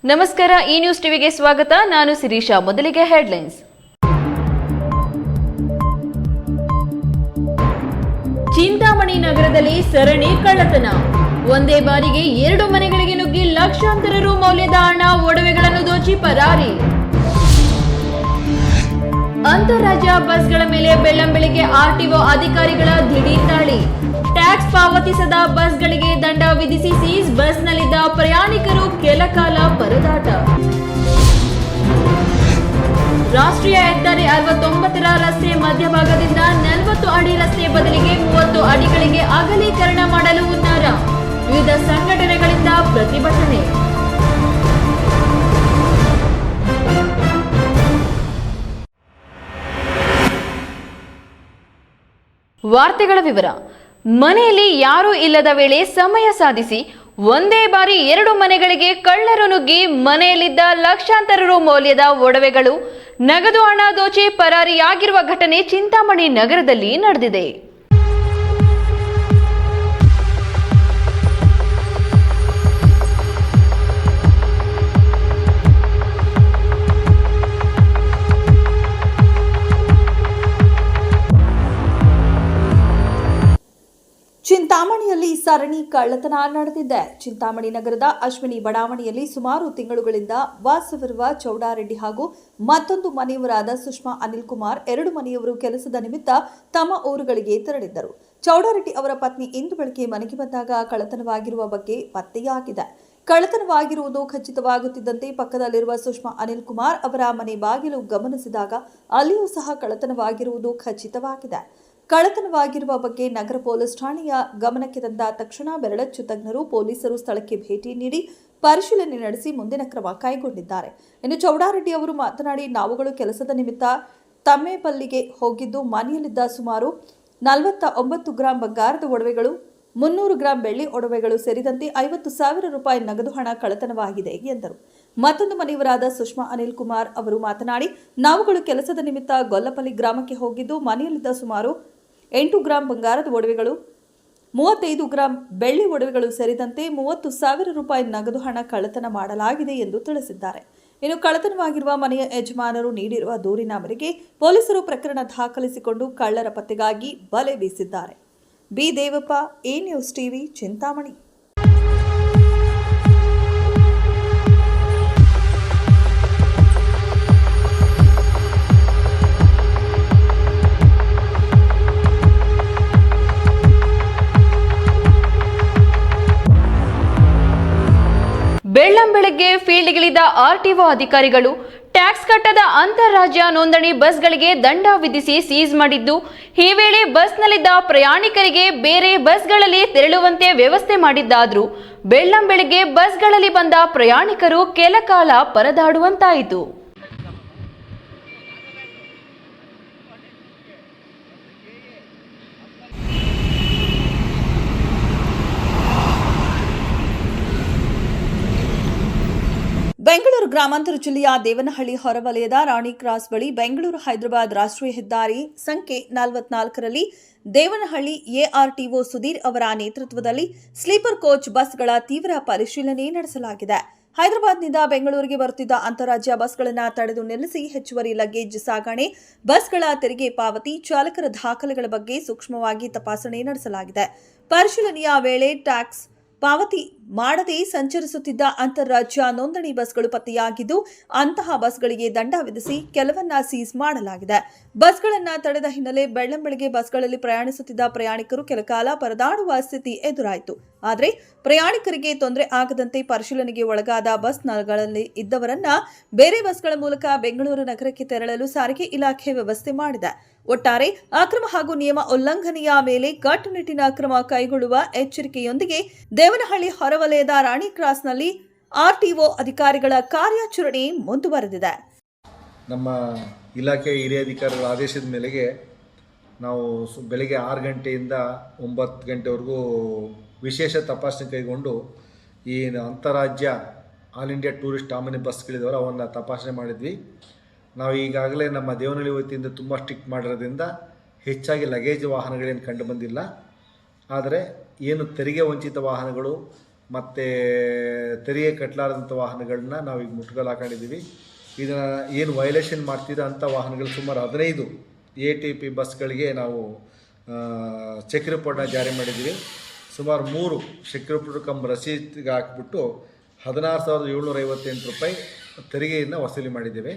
ನಮಸ್ಕಾರ, ಈ ನ್ಯೂಸ್ ಟಿವಿಗೆ ಸ್ವಾಗತ. ನಾನು ಶಿರೀಷಾ. ಮೊದಲಿಗೆ ಹೆಡ್ಲೈನ್ಸ್. ಚಿಂತಾಮಣಿ ನಗರದಲ್ಲಿ ಸರಣಿ ಕಳ್ಳತನ. ಒಂದೇ ಬಾರಿಗೆ 2 ಮನೆಗಳಿಗೆ ನುಗ್ಗಿ ಲಕ್ಷಾಂತರ ರು ಮೌಲ್ಯದ ಹಣ, ಒಡವೆಗಳನ್ನು ದೋಚಿ ಪರಾರಿ. ಅಂತಾರಾಜ್ಯ ಬಸ್ಗಳ ಮೇಲೆ ಬೆಳ್ಳಂಬೆಳಿಗ್ಗೆ ಆರ್ಟಿಒ ಅಧಿಕಾರಿಗಳ ದಿಢೀರ್ ದಾಳಿ. ಟ್ಯಾಕ್ಸ್ ಪಾವತಿಸದ ಬಸ್ಗಳಿಗೆ ದಂಡ ವಿಧಿಸಿ ಸೀಸ್. ಬಸ್ನಲ್ಲಿದ್ದ ಪ್ರಯಾಣಿಕರು ಕೆಲ ಕಾಲ ಪರದಾಟ. ರಾಷ್ಟ್ರೀಯ ಹೆದ್ದಾರಿ 69ರ ರಸ್ತೆ ಮಧ್ಯಭಾಗದಿಂದ 40 ಅಡಿ ರಸ್ತೆ ಬದಲಿಗೆ 30 ಅಡಿಗಳಿಗೆ ಅಗಲೀಕರಣ ಮಾಡಲು ಹುನ್ನಾರ. ವಿವಿಧ ಸಂಘಟನೆಗಳಿಂದ ಪ್ರತಿಭಟನೆ. ವಾರ್ತೆಗಳ ವಿವರ. ಮನೆಯಲ್ಲಿ ಯಾರೂ ಇಲ್ಲದ ವೇಳೆ ಸಮಯ ಸಾಧಿಸಿ ಒಂದೇ ಬಾರಿ 2 ಮನೆಗಳಿಗೆ ಕಳ್ಳರು ನುಗ್ಗಿ ಮನೆಯಲ್ಲಿದ್ದ ಲಕ್ಷಾಂತರ ರು ಮೌಲ್ಯದ ಒಡವೆಗಳು, ನಗದು ಹಣ ದೋಚಿ ಪರಾರಿಯಾಗಿರುವ ಘಟನೆ ಚಿಂತಾಮಣಿ ನಗರದಲ್ಲಿ ನಡೆದಿದೆ. ಚಿಂತಾಮಣಿಯಲ್ಲಿ ಸರಣಿ ಕಳ್ಳತನ ನಡೆದಿದೆ. ಚಿಂತಾಮಣಿ ನಗರದ ಅಶ್ವಿನಿ ಬಡಾವಣೆಯಲ್ಲಿ ಸುಮಾರು ತಿಂಗಳುಗಳಿಂದ ವಾಸವಿರುವ ಚೌಡಾರೆಡ್ಡಿ ಹಾಗೂ ಮತ್ತೊಂದು ಮನೆಯವರಾದ ಸುಷ್ಮಾ ಅನಿಲ್ ಕುಮಾರ್ 2 ಮನೆಯವರು ಕೆಲಸದ ನಿಮಿತ್ತ ತಮ್ಮ ಊರುಗಳಿಗೆ ತೆರಳಿದ್ದರು. ಚೌಡಾರೆಡ್ಡಿ ಅವರ ಪತ್ನಿ ಇಂದು ಬೆಳಗ್ಗೆ ಮನೆಗೆ ಬಂದಾಗ ಕಳ್ಳತನವಾಗಿರುವ ಬಗ್ಗೆ ಪತ್ತೆಯಾಗಿದೆ. ಕಳ್ಳತನವಾಗಿರುವುದು ಖಚಿತವಾಗುತ್ತಿದ್ದಂತೆ ಪಕ್ಕದಲ್ಲಿರುವ ಸುಷ್ಮಾ ಅನಿಲ್ ಕುಮಾರ್ ಅವರ ಮನೆ ಬಾಗಿಲು ಗಮನಿಸಿದಾಗ ಅಲ್ಲಿಯೂ ಸಹ ಕಳ್ಳತನವಾಗಿರುವುದು ಖಚಿತವಾಗಿದೆ. ಕಳ್ಳತನವಾಗಿರುವ ಬಗ್ಗೆ ನಗರ ಪೊಲೀಸ್ ಠಾಣೆಯ ಗಮನಕ್ಕೆ ತಂದ ತಕ್ಷಣ ಬೆರಳಚ್ಚು ತಜ್ಞರು ಪೊಲೀಸರು ಸ್ಥಳಕ್ಕೆ ಭೇಟಿ ನೀಡಿ ಪರಿಶೀಲನೆ ನಡೆಸಿ ಮುಂದಿನ ಕ್ರಮ ಕೈಗೊಂಡಿದ್ದಾರೆ. ಇನ್ನು ಚೌಡಾರೆಡ್ಡಿ ಅವರು ಮಾತನಾಡಿ, ನಾವುಗಳು ಕೆಲಸದ ನಿಮಿತ್ತ ತಮ್ಮೇಪಲ್ಲಿಗೆ ಹೋಗಿದ್ದು ಮನೆಯಲ್ಲಿದ್ದ ಸುಮಾರು 49 ಗ್ರಾಂ ಬಂಗಾರದ ಒಡವೆಗಳು, 300 ಗ್ರಾಂ ಬೆಳ್ಳಿ ಒಡವೆಗಳು ಸೇರಿದಂತೆ 50,000 ರೂಪಾಯಿ ನಗದು ಹಣ ಕಳ್ಳತನವಾಗಿದೆ ಎಂದರು. ಮತ್ತೊಂದು ಮನೆಯವರಾದ ಸುಷ್ಮಾ ಅನಿಲ್ ಕುಮಾರ್ ಅವರು ಮಾತನಾಡಿ, ನಾವುಗಳು ಕೆಲಸದ ನಿಮಿತ್ತ ಗೊಲ್ಲಪಲ್ಲಿ ಗ್ರಾಮಕ್ಕೆ ಹೋಗಿದ್ದು ಮನೆಯಲ್ಲಿದ್ದ ಸುಮಾರು 8 ಗ್ರಾಂ ಬಂಗಾರದ ಒಡವೆಗಳು, 35 ಗ್ರಾಂ ಬೆಳ್ಳಿ ಒಡವೆಗಳು ಸೇರಿದಂತೆ 30,000 ರೂಪಾಯಿ ನಗದು ಹಣ ಕಳ್ಳತನ ಮಾಡಲಾಗಿದೆ ಎಂದು ತಿಳಿಸಿದ್ದಾರೆ. ಇನ್ನು ಕಳ್ಳತನವಾಗಿರುವ ಮನೆಯ ಯಜಮಾನರು ನೀಡಿರುವ ದೂರಿನ ಮೇರೆಗೆ ಪೊಲೀಸರು ಪ್ರಕರಣ ದಾಖಲಿಸಿಕೊಂಡು ಕಳ್ಳರ ಪತ್ತೆಗಾಗಿ ಬಲೆ ಬೀಸಿದ್ದಾರೆ. B Devappa, A news TV, Chintamani. ಬೆಳ್ಳಂಬೆಳಗ್ಗೆ ಫೀಲ್ಡ್ಗಿಳಿದ ಆರ್ಟಿಒ ಅಧಿಕಾರಿಗಳು ಟ್ಯಾಕ್ಸ್ ಕಟ್ಟದ ಅಂತಾರಾಜ್ಯ ನೋಂದಣಿ ಬಸ್ಗಳಿಗೆ ದಂಡ ವಿಧಿಸಿ ಸೀಸ್ ಮಾಡಿದ್ದು, ಈ ವೇಳೆ ಬಸ್ನಲ್ಲಿದ್ದ ಪ್ರಯಾಣಿಕರಿಗೆ ಬೇರೆ ಬಸ್ಗಳಲ್ಲಿ ತೆರಳುವಂತೆ ವ್ಯವಸ್ಥೆ ಮಾಡಿದ್ದಾದರೂ ಬೆಳ್ಳಂಬೆಳಗ್ಗೆ ಬಸ್ಗಳಲ್ಲಿ ಬಂದ ಪ್ರಯಾಣಿಕರು ಕೆಲ ಕಾಲ ಪರದಾಡುವಂತಾಯಿತು. ಬೆಂಗಳೂರು ಗ್ರಾಮಾಂತರ ಜಿಲ್ಲೆಯ ದೇವನಹಳ್ಳಿ ಹೊರವಲಯದ ರಾಣಿ ಕ್ರಾಸ್ ಬಳಿ ಬೆಂಗಳೂರು ಹೈದರಾಬಾದ್ ರಾಷ್ಟ್ರೀಯ ಹೆದ್ದಾರಿ ಸಂಖ್ಯೆ 44ರಲ್ಲಿ ದೇವನಹಳ್ಳಿ ಎಆರ್ಟಿಒ ಸುಧೀರ್ ಅವರ ನೇತೃತ್ವದಲ್ಲಿ ಸ್ಲೀಪರ್ ಕೋಚ್ ಬಸ್ಗಳ ತೀವ್ರ ಪರಿಶೀಲನೆ ನಡೆಸಲಾಗಿದೆ. ಹೈದರಾಬಾದ್ನಿಂದ ಬೆಂಗಳೂರಿಗೆ ಬರುತ್ತಿದ್ದ ಅಂತಾರಾಜ್ಯ ಬಸ್ಗಳನ್ನು ತಡೆದು ನಿಲ್ಲಿಸಿ ಹೆಚ್ಚುವರಿ ಲಗೇಜ್ ಸಾಗಣೆ, ಬಸ್ಗಳ ತೆರಿಗೆ ಪಾವತಿ, ಚಾಲಕರ ದಾಖಲೆಗಳ ಬಗ್ಗೆ ಸೂಕ್ಷ್ಮವಾಗಿ ತಪಾಸಣೆ ನಡೆಸಲಾಗಿದೆ. ಪರಿಶೀಲನೆಯ ವೇಳೆ ಟ್ಯಾಕ್ಸ್ ಪಾವತಿ ಮಾಡದೆ ಸಂಚರಿಸುತ್ತಿದ್ದ ಅಂತಾರಾಜ್ಯ ನೋಂದಣಿ ಬಸ್ಗಳು ಪತ್ತೆಯಾಗಿದ್ದು, ಅಂತಹ ಬಸ್ಗಳಿಗೆ ದಂಡ ವಿಧಿಸಿ ಕೆಲವನ್ನ ಸೀಸ್ ಮಾಡಲಾಗಿದೆ. ಬಸ್ಗಳನ್ನು ತಡೆದ ಹಿನ್ನೆಲೆ ಬೆಳ್ಳಂಬೆಳಗ್ಗೆ ಬಸ್ಗಳಲ್ಲಿ ಪ್ರಯಾಣಿಸುತ್ತಿದ್ದ ಪ್ರಯಾಣಿಕರು ಕೆಲಕಾಲ ಪರದಾಡುವ ಸ್ಥಿತಿ ಎದುರಾಯಿತು. ಆದರೆ ಪ್ರಯಾಣಿಕರಿಗೆ ತೊಂದರೆ ಆಗದಂತೆ ಪರಿಶೀಲನೆಗೆ ಒಳಗಾದ ಬಸ್ಗಳಲ್ಲಿ ಇದ್ದವರನ್ನ ಬೇರೆ ಬಸ್ಗಳ ಮೂಲಕ ಬೆಂಗಳೂರು ನಗರಕ್ಕೆ ತೆರಳಲು ಸಾರಿಗೆ ಇಲಾಖೆ ವ್ಯವಸ್ಥೆ ಮಾಡಿದೆ. ಒಟ್ಟಾರೆ ಅಕ್ರಮ ಹಾಗೂ ನಿಯಮ ಉಲ್ಲಂಘನೆಯ ಮೇಲೆ ಕಟ್ಟುನಿಟ್ಟಿನ ಕ್ರಮ ಕೈಗೊಳ್ಳುವ ಎಚ್ಚರಿಕೆಯೊಂದಿಗೆ ದೇವನಹಳ್ಳಿ ಹೊರವಲಯದ ರಾಣಿ ಕ್ರಾಸ್ನಲ್ಲಿ ಆರ್ಟಿಒ ಅಧಿಕಾರಿಗಳ ಕಾರ್ಯಾಚರಣೆ ಮುಂದುವರೆದಿದೆ. ನಮ್ಮ ಇಲಾಖೆ ಹಿರಿಯ ಅಧಿಕಾರಿಗಳ ಆದೇಶದ ಮೇರೆಗೆ ನಾವು ಬೆಳಗ್ಗೆ 6 ಗಂಟೆಯಿಂದ 9 ಗಂಟೆವರೆಗೂ ವಿಶೇಷ ತಪಾಸಣೆ ಕೈಗೊಂಡು ಈ ಅಂತಾರಾಜ್ಯ ಆಲ್ ಇಂಡಿಯಾ ಟೂರಿಸ್ಟ್ ಆಮನಿ ಬಸ್ಗಳಿದಾವೆ ಅವನ್ನು ತಪಾಸಣೆ ಮಾಡಿದ್ವಿ. ನಾವು ಈಗಾಗಲೇ ನಮ್ಮ ದೇವನಹಳ್ಳಿ ವತಿಯಿಂದ ತುಂಬ ಸ್ಟ್ರಿಕ್ಟ್ ಮಾಡಿರೋದ್ರಿಂದ ಹೆಚ್ಚಾಗಿ ಲಗೇಜ್ ವಾಹನಗಳೇನು ಕಂಡು ಬಂದಿಲ್ಲ. ಆದರೆ ಏನು ತೆರಿಗೆ ವಂಚಿತ ವಾಹನಗಳು ಮತ್ತು ತೆರಿಗೆ ಕಟ್ಟಲಾರದಂಥ ವಾಹನಗಳನ್ನ ನಾವೀಗ ಮುಟ್ಟುಗೋಲು ಹಾಕೊಂಡಿದ್ದೀವಿ. ಇದನ್ನು ಏನು ವೈಲೇಷನ್ ಮಾಡ್ತಿರೋ ಅಂಥ ವಾಹನಗಳು ಸುಮಾರು 15 ATP ಬಸ್ಗಳಿಗೆ ನಾವು ಚೆಕ್ ರಿಪೋರ್ಟ್ನ ಜಾರಿ ಮಾಡಿದ್ದೀವಿ. ಸುಮಾರು 3 ಚೆಕ್ ರಿಪೋರ್ಟ್ ಕಮ್ ರಸೀದಿಗೆ ಹಾಕಿಬಿಟ್ಟು 16,758 ರೂಪಾಯಿ ತೆರಿಗೆಯನ್ನು ವಸೂಲಿ ಮಾಡಿದ್ದೇವೆ.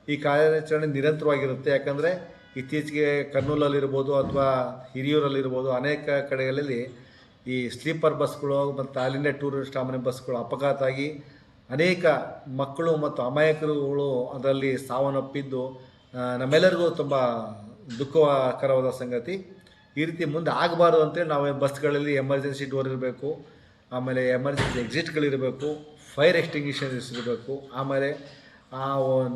ಈ ಕಾರ್ಯಾಚರಣೆ ನಿರಂತರವಾಗಿರುತ್ತೆ. ಯಾಕಂದರೆ ಇತ್ತೀಚೆಗೆ ಕರ್ನೂಲಲ್ಲಿರ್ಬೋದು ಅಥವಾ ಹಿರಿಯೂರಲ್ಲಿರ್ಬೋದು ಅನೇಕ ಕಡೆಗಳಲ್ಲಿ ಈ ಸ್ಲೀಪರ್ ಬಸ್ಗಳು ಮತ್ತು ಆಲ್ ಇಂಡಿಯಾ ಟೂರಿಸ್ಟ್ ಆಮ್ನಿ ಬಸ್ಗಳು ಅಪಘಾತ ಆಗಿ ಅನೇಕ ಮಕ್ಕಳು ಮತ್ತು ಅಮಾಯಕರುಗಳು ಅದರಲ್ಲಿ ಸಾವನ್ನಪ್ಪಿದ್ದು ನಮ್ಮೆಲ್ಲರಿಗೂ ತುಂಬ ದುಃಖಕರವಾದ ಸಂಗತಿ. ಈ ರೀತಿ ಮುಂದೆ ಆಗಬಾರ್ದು ಅಂತೇಳಿ ನಾವು ಬಸ್ಗಳಲ್ಲಿ ಎಮರ್ಜೆನ್ಸಿ ಡೋರ್ ಇರಬೇಕು, ಆಮೇಲೆ ಎಮರ್ಜೆನ್ಸಿ ಎಕ್ಸಿಟ್ಗಳಿರಬೇಕು, ಫೈರ್ ಎಕ್ಸ್ಟಿಂಗ್ವಿಷರ್ಸ್ ಇರಬೇಕು, ಆಮೇಲೆ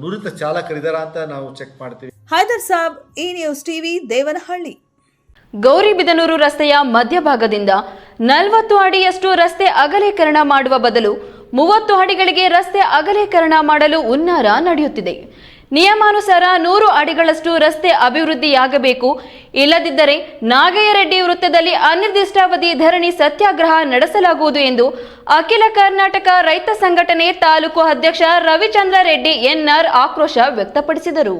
ನುರಿತ ಚಾಲಕರಿದ್ದಾರಾ ಅಂತ ನಾವು ಚೆಕ್ ಮಾಡ್ತೀವಿ. ಹೈದರ್ ಸಾಬ್, ಈ ನ್ಯೂಸ್ ಟಿವಿ, ದೇವನಹಳ್ಳಿ. ಗೌರಿಬಿದನೂರು ರಸ್ತೆಯ ಮಧ್ಯಭಾಗದಿಂದ 40 ಅಡಿಯಷ್ಟು ರಸ್ತೆ ಅಗಲೀಕರಣ ಮಾಡುವ ಬದಲು 30 ಅಡಿಗಳಿಗೆ ರಸ್ತೆ ಅಗಲೀಕರಣ ಮಾಡಲು ಹುನ್ನಾರ ನಡೆಯುತ್ತಿದೆ. ನಿಯಮಾನುಸಾರ 100 ಅಡಿಗಳಷ್ಟು ರಸ್ತೆ ಅಭಿವೃದ್ಧಿಯಾಗಬೇಕು. ಇಲ್ಲದಿದ್ದರೆ ನಾಗಯ್ಯರೆಡ್ಡಿ ವೃತ್ತದಲ್ಲಿ ಅನಿರ್ದಿಷ್ಟಾವಧಿ ಧರಣಿ ಸತ್ಯಾಗ್ರಹ ನಡೆಸಲಾಗುವುದು ಎಂದು ಅಖಿಲ ಕರ್ನಾಟಕ ರೈತ ಸಂಘಟನೆ ತಾಲೂಕು ಅಧ್ಯಕ್ಷ ರವಿಚಂದ್ರ ರೆಡ್ಡಿ ಎನ್ಆರ್ ಆಕ್ರೋಶ ವ್ಯಕ್ತಪಡಿಸಿದರು.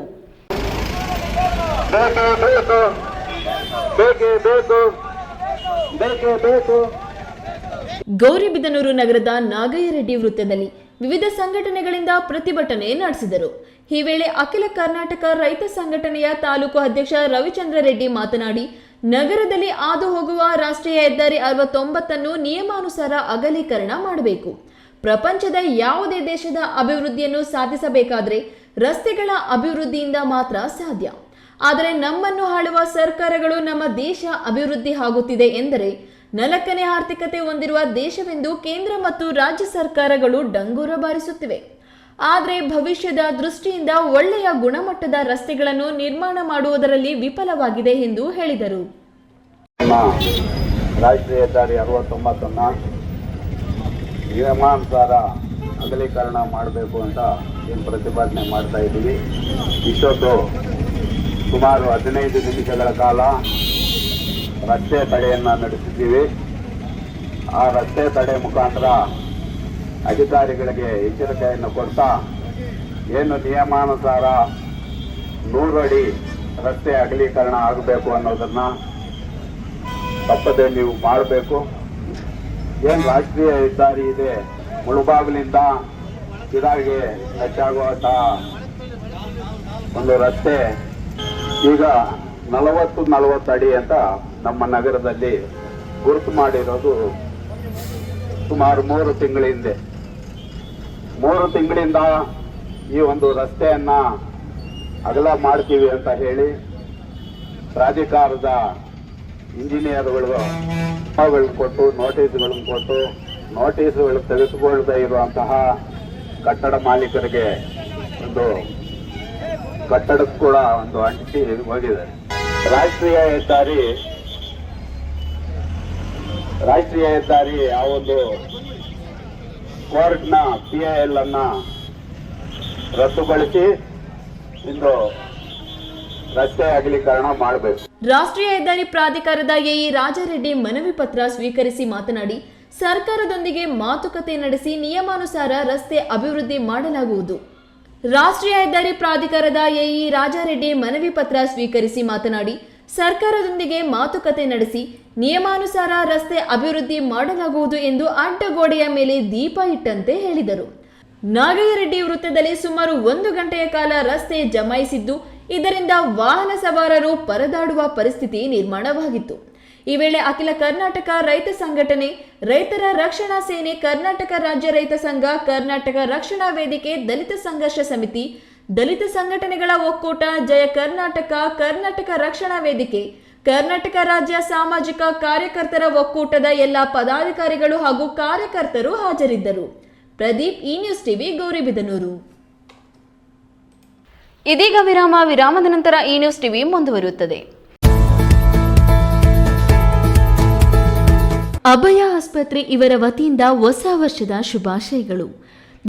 ಗೌರಿಬಿದನೂರು ನಗರದ ನಾಗಯ್ಯರೆಡ್ಡಿ ವೃತ್ತದಲ್ಲಿ ವಿವಿಧ ಸಂಘಟನೆಗಳಿಂದ ಪ್ರತಿಭಟನೆ ನಡೆಸಿದರು. ಈ ವೇಳೆ ಅಖಿಲ ಕರ್ನಾಟಕ ರೈತ ಸಂಘಟನೆಯ ತಾಲೂಕು ಅಧ್ಯಕ್ಷ ರವಿಚಂದ್ರ ರೆಡ್ಡಿ ಮಾತನಾಡಿ, ನಗರದಲ್ಲಿ ಹಾದು ಹೋಗುವ ರಾಷ್ಟ್ರೀಯ ಹೆದ್ದಾರಿ 69 ನಿಯಮಾನುಸಾರ ಅಗಲೀಕರಣ ಮಾಡಬೇಕು. ಪ್ರಪಂಚದ ಯಾವುದೇ ದೇಶದ ಅಭಿವೃದ್ಧಿಯನ್ನು ಸಾಧಿಸಬೇಕಾದರೆ ರಸ್ತೆಗಳ ಅಭಿವೃದ್ಧಿಯಿಂದ ಮಾತ್ರ ಸಾಧ್ಯ. ಆದರೆ ನಮ್ಮನ್ನು ಆಳುವ ಸರ್ಕಾರಗಳು ನಮ್ಮ ದೇಶ ಅಭಿವೃದ್ಧಿ ಆಗುತ್ತಿದೆ ಎಂದರೆ 4ನೇ ಆರ್ಥಿಕತೆ ಹೊಂದಿರುವ ದೇಶವೆಂದು ಕೇಂದ್ರ ಮತ್ತು ರಾಜ್ಯ ಸರ್ಕಾರಗಳು ಡಂಗೂರ ಬಾರಿಸುತ್ತಿವೆ. ಆದರೆ ಭವಿಷ್ಯದ ದೃಷ್ಟಿಯಿಂದ ಒಳ್ಳೆಯ ಗುಣಮಟ್ಟದ ರಸ್ತೆಗಳನ್ನು ನಿರ್ಮಾಣ ಮಾಡುವುದರಲ್ಲಿ ವಿಫಲವಾಗಿದೆ ಎಂದು ಹೇಳಿದರು. ರಾಷ್ಟ್ರೀಯ ಹೆದ್ದಾರಿ 69 ನಿಯಮಾನುಸಾರ ಅಗಲೀಕರಣ ಮಾಡಬೇಕು ಅಂತ ಏನು ಪ್ರತಿಭಟನೆ ಮಾಡ್ತಾ ಇದ್ದೀವಿ. ಇಷ್ಟೊತ್ತು ಸುಮಾರು 15 ನಿಮಿಷಗಳ ಕಾಲ ರಸ್ತೆ ತಡೆಯನ್ನು ನಡೆಸಿದ್ದೀವಿ. ಆ ರಸ್ತೆ ತಡೆ ಮುಖಾಂತರ ಅಧಿಕಾರಿಗಳಿಗೆ ಎಚ್ಚರಿಕೆಯನ್ನು ಕೊಡ್ತಾ ಏನು ನಿಯಮಾನುಸಾರ 100 ಅಡಿ ರಸ್ತೆ ಅಗಲೀಕರಣ ಆಗಬೇಕು ಅನ್ನೋದನ್ನು ತಪ್ಪದೆ ನೀವು ಮಾಡಬೇಕು. ಏನು ರಾಷ್ಟ್ರೀಯ ಹೆದ್ದಾರಿ ಇದೆ, ಮುಳುಬಾಗಿಲಿಂದ ಇದಾಗಿ ಹೆಚ್ಚಾಗುವಂತಹ ಒಂದು ರಸ್ತೆ ಈಗ 40 ಅಡಿ ಅಂತ ನಮ್ಮ ನಗರದಲ್ಲಿ ಗುರುತು ಮಾಡಿರೋದು ಸುಮಾರು 3 ತಿಂಗಳ ಹಿಂದೆ. 3 ತಿಂಗಳಿಂದ ಈ ಒಂದು ರಸ್ತೆಯನ್ನ ಅಗಲ ಮಾಡ್ತೀವಿ ಅಂತ ಹೇಳಿ ಪ್ರಾಧಿಕಾರದ ಇಂಜಿನಿಯರ್ಗಳು ಕೊಟ್ಟು ನೋಟಿಸ್ಗಳು ತೆಗೆದುಕೊಳ್ಳದೆ ಇರುವಂತಹ ಕಟ್ಟಡ ಮಾಲೀಕರಿಗೆ ಒಂದು ಕಟ್ಟಡಕ್ಕೂ ಕೂಡ ಒಂದು ಅಂಟಿ ಹೋಗಿದೆ. ರಾಷ್ಟ್ರೀಯ ಹೆದ್ದಾರಿ ಆ ಒಂದು ಕೋರ್ಟ್ನ PIL ಅನ್ನ ರದ್ದುಗೊಳಿಸಿ ಇಂದು ರಸ್ತೆ ಅಗಲೀಕರಣ ಮಾಡಬೇಕು. ರಾಷ್ಟ್ರೀಯ ಹೆದ್ದಾರಿ ಪ್ರಾಧಿಕಾರದ ಎಇ ರಾಜಾರೆಡ್ಡಿ ಮನವಿ ಪತ್ರ ಸ್ವೀಕರಿಸಿ ಮಾತನಾಡಿ, ಸರ್ಕಾರದೊಂದಿಗೆ ಮಾತುಕತೆ ನಡೆಸಿ ನಿಯಮಾನುಸಾರ ರಸ್ತೆ ಅಭಿವೃದ್ಧಿ ಮಾಡಲಾಗುವುದು. ರಾಷ್ಟ್ರೀಯ ಹೆದ್ದಾರಿ ಪ್ರಾಧಿಕಾರದ ಎಇ ರಾಜಾರೆಡ್ಡಿ ಮನವಿ ಪತ್ರ ಸ್ವೀಕರಿಸಿ ಮಾತನಾಡಿ, ಸರ್ಕಾರದೊಂದಿಗೆ ಮಾತುಕತೆ ನಡೆಸಿ ನಿಯಮಾನುಸಾರ ರಸ್ತೆ ಅಭಿವೃದ್ಧಿ ಮಾಡಲಾಗುವುದು ಎಂದು ಅಡ್ಡಗೋಡೆಯ ಮೇಲೆ ದೀಪ ಇಟ್ಟಂತೆ ಹೇಳಿದರು. ನಾಗಯ್ಯರೆಡ್ಡಿ ವೃತ್ತದಲ್ಲಿ ಸುಮಾರು 1 ಗಂಟೆಯ ಕಾಲ ರಸ್ತೆ ಜಮಾಯಿಸಿದ್ದು, ಇದರಿಂದ ವಾಹನ ಸವಾರರು ಪರದಾಡುವ ಪರಿಸ್ಥಿತಿ ನಿರ್ಮಾಣವಾಗಿತ್ತು. ಈ ವೇಳೆ ಅಖಿಲ ಕರ್ನಾಟಕ ರೈತ ಸಂಘಟನೆ, ರೈತರ ರಕ್ಷಣಾ ಸೇನೆ, ಕರ್ನಾಟಕ ರಾಜ್ಯ ರೈತ ಸಂಘ, ಕರ್ನಾಟಕ ರಕ್ಷಣಾ ವೇದಿಕೆ, ದಲಿತ ಸಂಘರ್ಷ ಸಮಿತಿ, ದಲಿತ ಸಂಘಟನೆಗಳ ಒಕ್ಕೂಟ, ಜಯ ಕರ್ನಾಟಕ, ಕರ್ನಾಟಕ ರಕ್ಷಣಾ ವೇದಿಕೆ, ಕರ್ನಾಟಕ ರಾಜ್ಯ ಸಾಮಾಜಿಕ ಕಾರ್ಯಕರ್ತರ ಒಕ್ಕೂಟದ ಎಲ್ಲ ಪದಾಧಿಕಾರಿಗಳು ಹಾಗೂ ಕಾರ್ಯಕರ್ತರು ಹಾಜರಿದ್ದರು. ಪ್ರದೀಪ್, ಈ ನ್ಯೂಸ್ ಟಿವಿ, ಗೌರಿಬಿದನೂರು. ಇದೀಗ ವಿರಾಮದ ನಂತರ ಈ ನ್ಯೂಸ್ ಟಿವಿ ಮುಂದುವರಿಯುತ್ತದೆ. ಅಭಯ ಆಸ್ಪತ್ರೆ ಇವರ ವತಿಯಿಂದ ಹೊಸ ವರ್ಷದ ಶುಭಾಶಯಗಳು.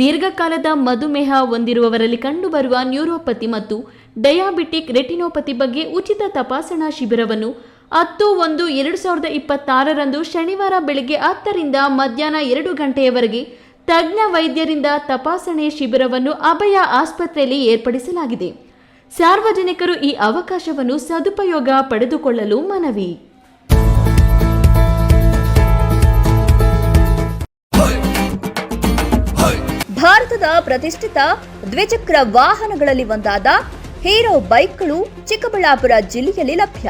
ದೀರ್ಘಕಾಲದ ಮಧುಮೇಹ ಹೊಂದಿರುವವರಲ್ಲಿ ಕಂಡುಬರುವ ನ್ಯೂರೋಪತಿ ಮತ್ತು ಡಯಾಬಿಟಿಕ್ ರೆಟಿನೋಪತಿ ಬಗ್ಗೆ ಉಚಿತ ತಪಾಸಣಾ ಶಿಬಿರವನ್ನು 10/1/2026 ಶನಿವಾರ ಬೆಳಗ್ಗೆ 10 ರಿಂದ ಮಧ್ಯಾಹ್ನ 2 ಗಂಟೆಯವರೆಗೆ ತಜ್ಞ ವೈದ್ಯರಿಂದ ತಪಾಸಣೆ ಶಿಬಿರವನ್ನು ಅಭಯ ಆಸ್ಪತ್ರೆಯಲ್ಲಿ ಏರ್ಪಡಿಸಲಾಗಿದೆ. ಸಾರ್ವಜನಿಕರು ಈ ಅವಕಾಶವನ್ನು ಸದುಪಯೋಗ ಪಡೆದುಕೊಳ್ಳಲು ಮನವಿ. ಭಾರತದ ಪ್ರತಿಷ್ಠಿತ ದ್ವಿಚಕ್ರ ವಾಹನಗಳಲ್ಲಿ ಒಂದಾದ ಹೀರೋ ಬೈಕ್ಗಳು ಚಿಕ್ಕಬಳ್ಳಾಪುರ ಜಿಲ್ಲೆಯಲ್ಲಿ ಲಭ್ಯ.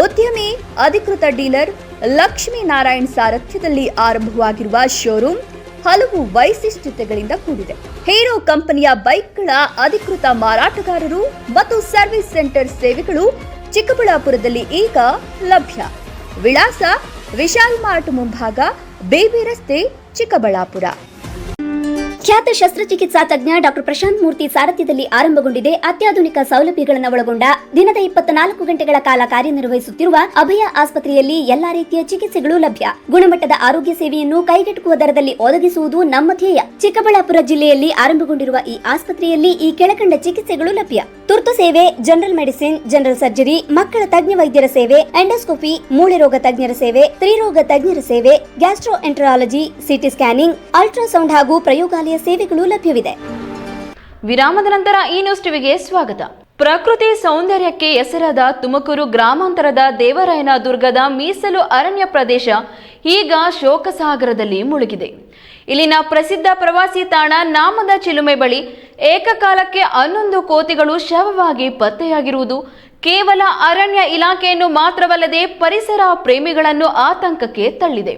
ಉದ್ಯಮಿ ಅಧಿಕೃತ ಡೀಲರ್ ಲಕ್ಷ್ಮೀನಾರಾಯಣ್ ಸಾರಥ್ಯದಲ್ಲಿ ಆರಂಭವಾಗಿರುವ ಶೋರೂಮ್ ಹಲವು ವೈಶಿಷ್ಟ್ಯತೆಗಳಿಂದ ಕೂಡಿದೆ. ಹೀರೋ ಕಂಪನಿಯ ಬೈಕ್ಗಳ ಅಧಿಕೃತ ಮಾರಾಟಗಾರರು ಮತ್ತು ಸರ್ವಿಸ್ ಸೆಂಟರ್ ಸೇವೆಗಳು ಚಿಕ್ಕಬಳ್ಳಾಪುರದಲ್ಲಿ ಈಗ ಲಭ್ಯ. ವಿಳಾಸ ವಿಶಾಲ್ ಮಾರ್ಟ್ ಮುಂಭಾಗ, ಬೇಬಿ ರಸ್ತೆ, ಚಿಕ್ಕಬಳ್ಳಾಪುರ. ಖ್ಯಾತ ಶಸ್ತ್ರಚಿಕಿತ್ಸಾ ತಜ್ಞ ಡಾಕ್ಟರ್ ಪ್ರಶಾಂತ್ ಮೂರ್ತಿ ಸಾರಥ್ಯದಲ್ಲಿ ಆರಂಭಗೊಂಡಿದೆ. ಅತ್ಯಾಧುನಿಕ ಸೌಲಭ್ಯಗಳನ್ನು ಒಳಗೊಂಡ ದಿನದ 24 ಗಂಟೆಗಳ ಕಾಲ ಕಾರ್ಯನಿರ್ವಹಿಸುತ್ತಿರುವ ಅಭಯ ಆಸ್ಪತ್ರೆಯಲ್ಲಿ ಎಲ್ಲಾ ರೀತಿಯ ಚಿಕಿತ್ಸೆಗಳು ಲಭ್ಯ. ಗುಣಮಟ್ಟದ ಆರೋಗ್ಯ ಸೇವೆಯನ್ನು ಕೈಗೆಟುಕುವ ದರದಲ್ಲಿ ಒದಗಿಸುವುದು ನಮ್ಮ ಧ್ಯೇಯ. ಚಿಕ್ಕಬಳ್ಳಾಪುರ ಜಿಲ್ಲೆಯಲ್ಲಿ ಆರಂಭಗೊಂಡಿರುವ ಈ ಆಸ್ಪತ್ರೆಯಲ್ಲಿ ಈ ಕೆಳಕಂಡ ಚಿಕಿತ್ಸೆಗಳು ಲಭ್ಯ: ತುರ್ತು ಸೇವೆ, ಜನರಲ್ ಮೆಡಿಸಿನ್, ಜನರಲ್ ಸರ್ಜರಿ, ಮಕ್ಕಳ ತಜ್ಞ ವೈದ್ಯರ ಸೇವೆ, ಎಂಡೋಸ್ಕೋಪಿ, ಮೂಳೆ ರೋಗ ತಜ್ಞರ ಸೇವೆ, ಸ್ತ್ರೀರೋಗ ತಜ್ಞರ ಸೇವೆ, gastro enterology, CT scanning, ultrasound ಹಾಗೂ ಪ್ರಯೋಗಾಲಯ ಸೇವೆಗಳು ಲಭ್ಯವಿದೆ. ವಿರಾಮದ ನಂತರ ಈ ನ್ಯೂಸ್ ಟಿವಿಗೆ ಸ್ವಾಗತ. ಪ್ರಕೃತಿ ಸೌಂದರ್ಯಕ್ಕೆ ಹೆಸರಾದ ತುಮಕೂರು ಗ್ರಾಮಾಂತರದ ದೇವರಾಯನದುರ್ಗದ ಮೀಸಲು ಅರಣ್ಯ ಪ್ರದೇಶ ಈಗ ಶೋಕಸಾಗರದಲ್ಲಿ ಮುಳುಗಿದೆ. ಇಲ್ಲಿನ ಪ್ರಸಿದ್ಧ ಪ್ರವಾಸಿ ತಾಣ ನಾಮದ ಚಿಲುಮೆ ಬಳಿ ಏಕಕಾಲಕ್ಕೆ 11 ಕೋತಿಗಳು ಶವವಾಗಿ ಪತ್ತೆಯಾಗಿರುವುದು ಕೇವಲ ಅರಣ್ಯ ಇಲಾಖೆಯನ್ನು ಮಾತ್ರವಲ್ಲದೆ ಪರಿಸರ ಪ್ರೇಮಿಗಳನ್ನು ಆತಂಕಕ್ಕೆ ತಳ್ಳಿದೆ.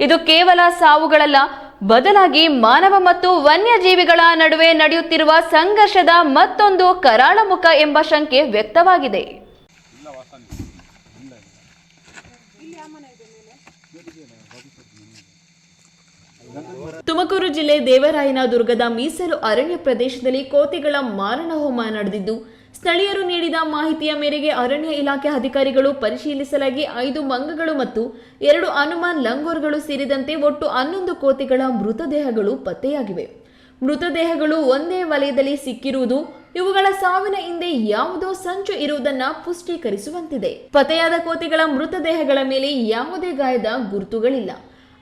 ಇದು ಕೇವಲ ಸಾವುಗಳಲ್ಲ, ಬದಲಾಗಿ ಮಾನವ ಮತ್ತು ವನ್ಯಜೀವಿಗಳ ನಡುವೆ ನಡೆಯುತ್ತಿರುವ ಸಂಘರ್ಷದ ಮತ್ತೊಂದು ಕರಾಳ ಮುಖ ಎಂಬ ಶಂಕೆ ವ್ಯಕ್ತವಾಗಿದೆ. ತುಮಕೂರು ಜಿಲ್ಲೆ ದೇವರಾಯನದುರ್ಗದ ಮೀಸಲು ಅರಣ್ಯ ಪ್ರದೇಶದಲ್ಲಿ ಕೋತಿಗಳ ಮಾರಣ ಹೋಮ ನಡೆದಿದ್ದು, ಸ್ಥಳೀಯರು ನೀಡಿದ ಮಾಹಿತಿಯ ಮೇರೆಗೆ ಅರಣ್ಯ ಇಲಾಖೆ ಅಧಿಕಾರಿಗಳು ಪರಿಶೀಲಿಸಲಾಗಿ 5 ಮಂಗಗಳು ಮತ್ತು 2 ಹನುಮಾನ್ ಲಂಗೋರ್ಗಳು ಸೇರಿದಂತೆ ಒಟ್ಟು 11 ಕೋತಿಗಳ ಮೃತದೇಹಗಳು ಪತ್ತೆಯಾಗಿವೆ. ಮೃತದೇಹಗಳು ಒಂದೇ ವಲಯದಲ್ಲಿ ಸಿಕ್ಕಿರುವುದು ಇವುಗಳ ಸಾವಿನ ಹಿಂದೆ ಯಾವುದೋ ಸಂಚು ಇರುವುದನ್ನ ಪುಷ್ಟೀಕರಿಸುವಂತಿದೆ. ಪತ್ತೆಯಾದ ಕೋತಿಗಳ ಮೃತದೇಹಗಳ ಮೇಲೆ ಯಾವುದೇ ಗಾಯದ ಗುರುತುಗಳಿಲ್ಲ.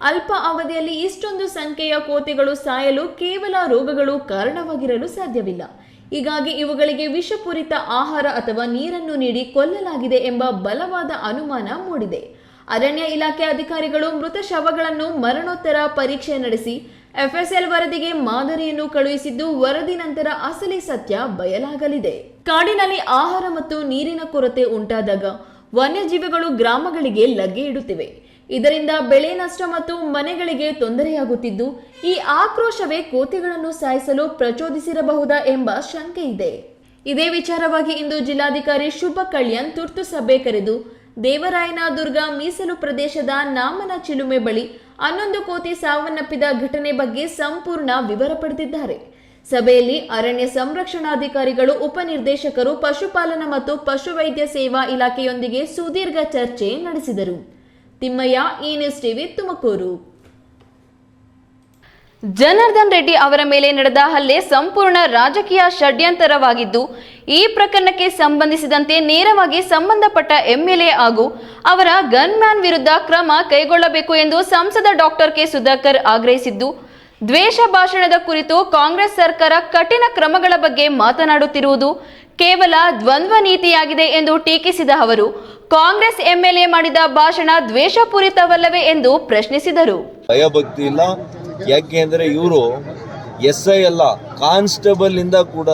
ಅಲ್ಪ ಅವಧಿಯಲ್ಲಿ ಇಷ್ಟೊಂದು ಸಂಖ್ಯೆಯ ಕೋತಿಗಳು ಸಾಯಲು ಕೇವಲ ರೋಗಗಳು ಕಾರಣವಾಗಿರಲು ಸಾಧ್ಯವಿಲ್ಲ. ಹೀಗಾಗಿ ಇವುಗಳಿಗೆ ವಿಷಪೂರಿತ ಆಹಾರ ಅಥವಾ ನೀರನ್ನು ನೀಡಿ ಕೊಲ್ಲಲಾಗಿದೆ ಎಂಬ ಬಲವಾದ ಅನುಮಾನ ಮೂಡಿದೆ. ಅರಣ್ಯ ಇಲಾಖೆ ಅಧಿಕಾರಿಗಳು ಮೃತ ಶವಗಳನ್ನು ಮರಣೋತ್ತರ ಪರೀಕ್ಷೆ ನಡೆಸಿ FSL ವರದಿಗೆ ಮಾದರಿಯನ್ನು ಕಳುಹಿಸಿದ್ದು, ವರದಿ ನಂತರ ಅಸಲಿ ಸತ್ಯ ಬಯಲಾಗಲಿದೆ. ಕಾಡಿನಲ್ಲಿ ಆಹಾರ ಮತ್ತು ನೀರಿನ ಕೊರತೆ ಉಂಟಾದಾಗ ವನ್ಯಜೀವಿಗಳು ಗ್ರಾಮಗಳಿಗೆ ಲಗ್ಗೆ ಇಡುತ್ತಿವೆ. ಇದರಿಂದ ಬೆಳೆ ನಷ್ಟ ಮತ್ತು ಮನೆಗಳಿಗೆ ತೊಂದರೆಯಾಗುತ್ತಿದ್ದು, ಈ ಆಕ್ರೋಶವೇ ಕೋತಿಗಳನ್ನು ಸಾಯಿಸಲು ಪ್ರಚೋದಿಸಿರಬಹುದಾ ಎಂಬ ಶಂಕೆ ಇದೆ. ಇದೇ ವಿಚಾರವಾಗಿ ಇಂದು ಜಿಲ್ಲಾಧಿಕಾರಿ ಶುಭ ಕಲ್ಯಾಣ್ ತುರ್ತು ಸಭೆ ಕರೆದು ದೇವರಾಯನದುರ್ಗ ಮೀಸಲು ಪ್ರದೇಶದ ನಾಮನ ಚಿಲುಮೆ ಬಳಿ 11 ಕೋತಿ ಸಾವನ್ನಪ್ಪಿದ ಘಟನೆ ಬಗ್ಗೆ ಸಂಪೂರ್ಣ ವಿವರ ಪಡೆದಿದ್ದಾರೆ. ಸಭೆಯಲ್ಲಿ ಅರಣ್ಯ ಸಂರಕ್ಷಣಾಧಿಕಾರಿಗಳು, ಉಪನಿರ್ದೇಶಕರು, ಪಶುಪಾಲನಾ ಮತ್ತು ಪಶುವೈದ್ಯ ಸೇವಾ ಇಲಾಖೆಯೊಂದಿಗೆ ಸುದೀರ್ಘ ಚರ್ಚೆ ನಡೆಸಿದರು. ತಿಮ್ಮಯ್ಯ, ಈ ನ್ಯೂಸ್ ಟಿವಿ, ತುಮಕೂರು. ಜನಾರ್ದನ್ ರೆಡ್ಡಿ ಅವರ ಮೇಲೆ ನಡೆದ ಹಲ್ಲೆ ಸಂಪೂರ್ಣ ರಾಜಕೀಯ ಷಡ್ಯಂತರವಾಗಿದ್ದು, ಈ ಪ್ರಕರಣಕ್ಕೆ ಸಂಬಂಧಿಸಿದಂತೆ ನೇರವಾಗಿ ಸಂಬಂಧಪಟ್ಟ MLA ಹಾಗೂ ಅವರ ಗನ್ಮ್ಯಾನ್ ವಿರುದ್ಧ ಕ್ರಮ ಕೈಗೊಳ್ಳಬೇಕು ಎಂದು ಸಂಸದ ಡಾಕ್ಟರ್ ಕೆ ಸುಧಾಕರ್ ಆಗ್ರಹಿಸಿದ್ದು, ದ್ವೇಷ ಭಾಷಣದ ಕುರಿತು ಕಾಂಗ್ರೆಸ್ ಸರ್ಕಾರ ಕಠಿಣ ಕ್ರಮಗಳ ಬಗ್ಗೆ ಮಾತನಾಡುತ್ತಿರುವುದು ಕೇವಲ ದ್ವಂದ್ವ ನೀತಿಯಾಗಿದೆ ಎಂದು ಟೀಕಿಸಿದ ಅವರು, ಕಾಂಗ್ರೆಸ್ MLA ಮಾಡಿದ ಭಾಷಣ ದ್ವೇಷಪೂರಿತವಲ್ಲವೇ ಎಂದು ಪ್ರಶ್ನಿಸಿದರು. ಭಯಭಕ್ತಿ ಇಲ್ಲ, ಯಾಕೆಂದ್ರೆ ಇವರು SI ಅಲ್ಲ, ಕಾನ್ಸ್ಟೇಬಲ್ ಇಂದ ಕೂಡ.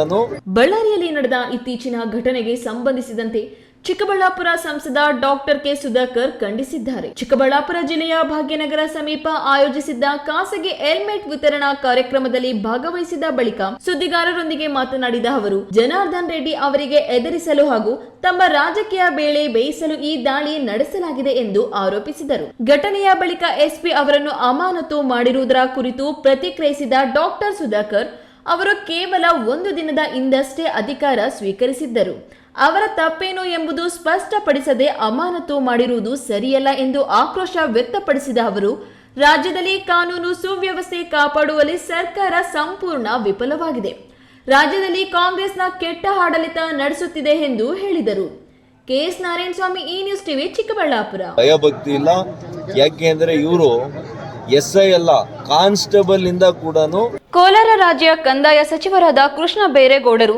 ಬಳ್ಳಾರಿಯಲ್ಲಿ ನಡೆದ ಇತ್ತೀಚಿನ ಘಟನೆಗೆ ಸಂಬಂಧಿಸಿದಂತೆ ಚಿಕ್ಕಬಳ್ಳಾಪುರ ಸಂಸದ ಡಾಕ್ಟರ್ ಕೆ ಸುಧಾಕರ್ ಖಂಡಿಸಿದ್ದಾರೆ. ಚಿಕ್ಕಬಳ್ಳಾಪುರ ಜಿಲ್ಲೆಯ ಭಾಗ್ಯನಗರ ಸಮೀಪ ಆಯೋಜಿಸಿದ್ದ ಖಾಸಗಿ ಹೆಲ್ಮೆಟ್ ವಿತರಣಾ ಕಾರ್ಯಕ್ರಮದಲ್ಲಿ ಭಾಗವಹಿಸಿದ ಬಳಿಕ ಸುದ್ದಿಗಾರರೊಂದಿಗೆ ಮಾತನಾಡಿದ ಅವರು, ಜನಾರ್ದನ್ ರೆಡ್ಡಿ ಅವರಿಗೆ ಎದುರಿಸಲು ಹಾಗೂ ತಮ್ಮ ರಾಜಕೀಯ ಬೇಳೆ ಬೇಯಿಸಲು ಈ ದಾಳಿ ನಡೆಸಲಾಗಿದೆ ಎಂದು ಆರೋಪಿಸಿದರು. ಘಟನೆಯ ಬಳಿಕ SP ಅವರನ್ನು ಅಮಾನತು ಮಾಡಿರುವುದರ ಕುರಿತು ಪ್ರತಿಕ್ರಿಯಿಸಿದ ಡಾಕ್ಟರ್ ಸುಧಾಕರ್ ಅವರು ಕೇವಲ 1 ದಿನದ ಹಿಂದಷ್ಟೇ ಅಧಿಕಾರ ಸ್ವೀಕರಿಸಿದ್ದರು. ಅವರ ತಪ್ಪೇನು ಎಂಬುದು ಸ್ಪಷ್ಟಪಡಿಸದೆ ಅಮಾನತು ಮಾಡಿರುವುದು ಸರಿಯಲ್ಲ ಎಂದು ಆಕ್ರೋಶ ವ್ಯಕ್ತಪಡಿಸಿದ ಅವರು, ರಾಜ್ಯದಲ್ಲಿ ಕಾನೂನು ಸುವ್ಯವಸ್ಥೆ ಕಾಪಾಡುವಲ್ಲಿ ಸರ್ಕಾರ ಸಂಪೂರ್ಣ ವಿಫಲವಾಗಿದೆ. ರಾಜ್ಯದಲ್ಲಿ ಕಾಂಗ್ರೆಸ್ನ ಕೆಟ್ಟ ಆಡಳಿತ ನಡೆಸುತ್ತಿದೆ ಎಂದು ಹೇಳಿದರು. ಕೆಎಸ್ ನಾರಾಯಣ ಸ್ವಾಮಿ, ಈ ನ್ಯೂಸ್ ಟಿವಿ, ಚಿಕ್ಕಬಳ್ಳಾಪುರ. ಭಯಭಕ್ತಿ ಇಲ್ಲ. ಯಾಕೆಂದ್ರೆ ಇವರು SI ಅಲ್ಲ, ಕಾನ್ಸ್ಟೇಬಲ್ ಇಂದ ಕೂಡ. ಕೋಲಾರ ರಾಜ್ಯ ಕಂದಾಯ ಸಚಿವರಾದ ಕೃಷ್ಣ ಬೈರೇಗೌಡರು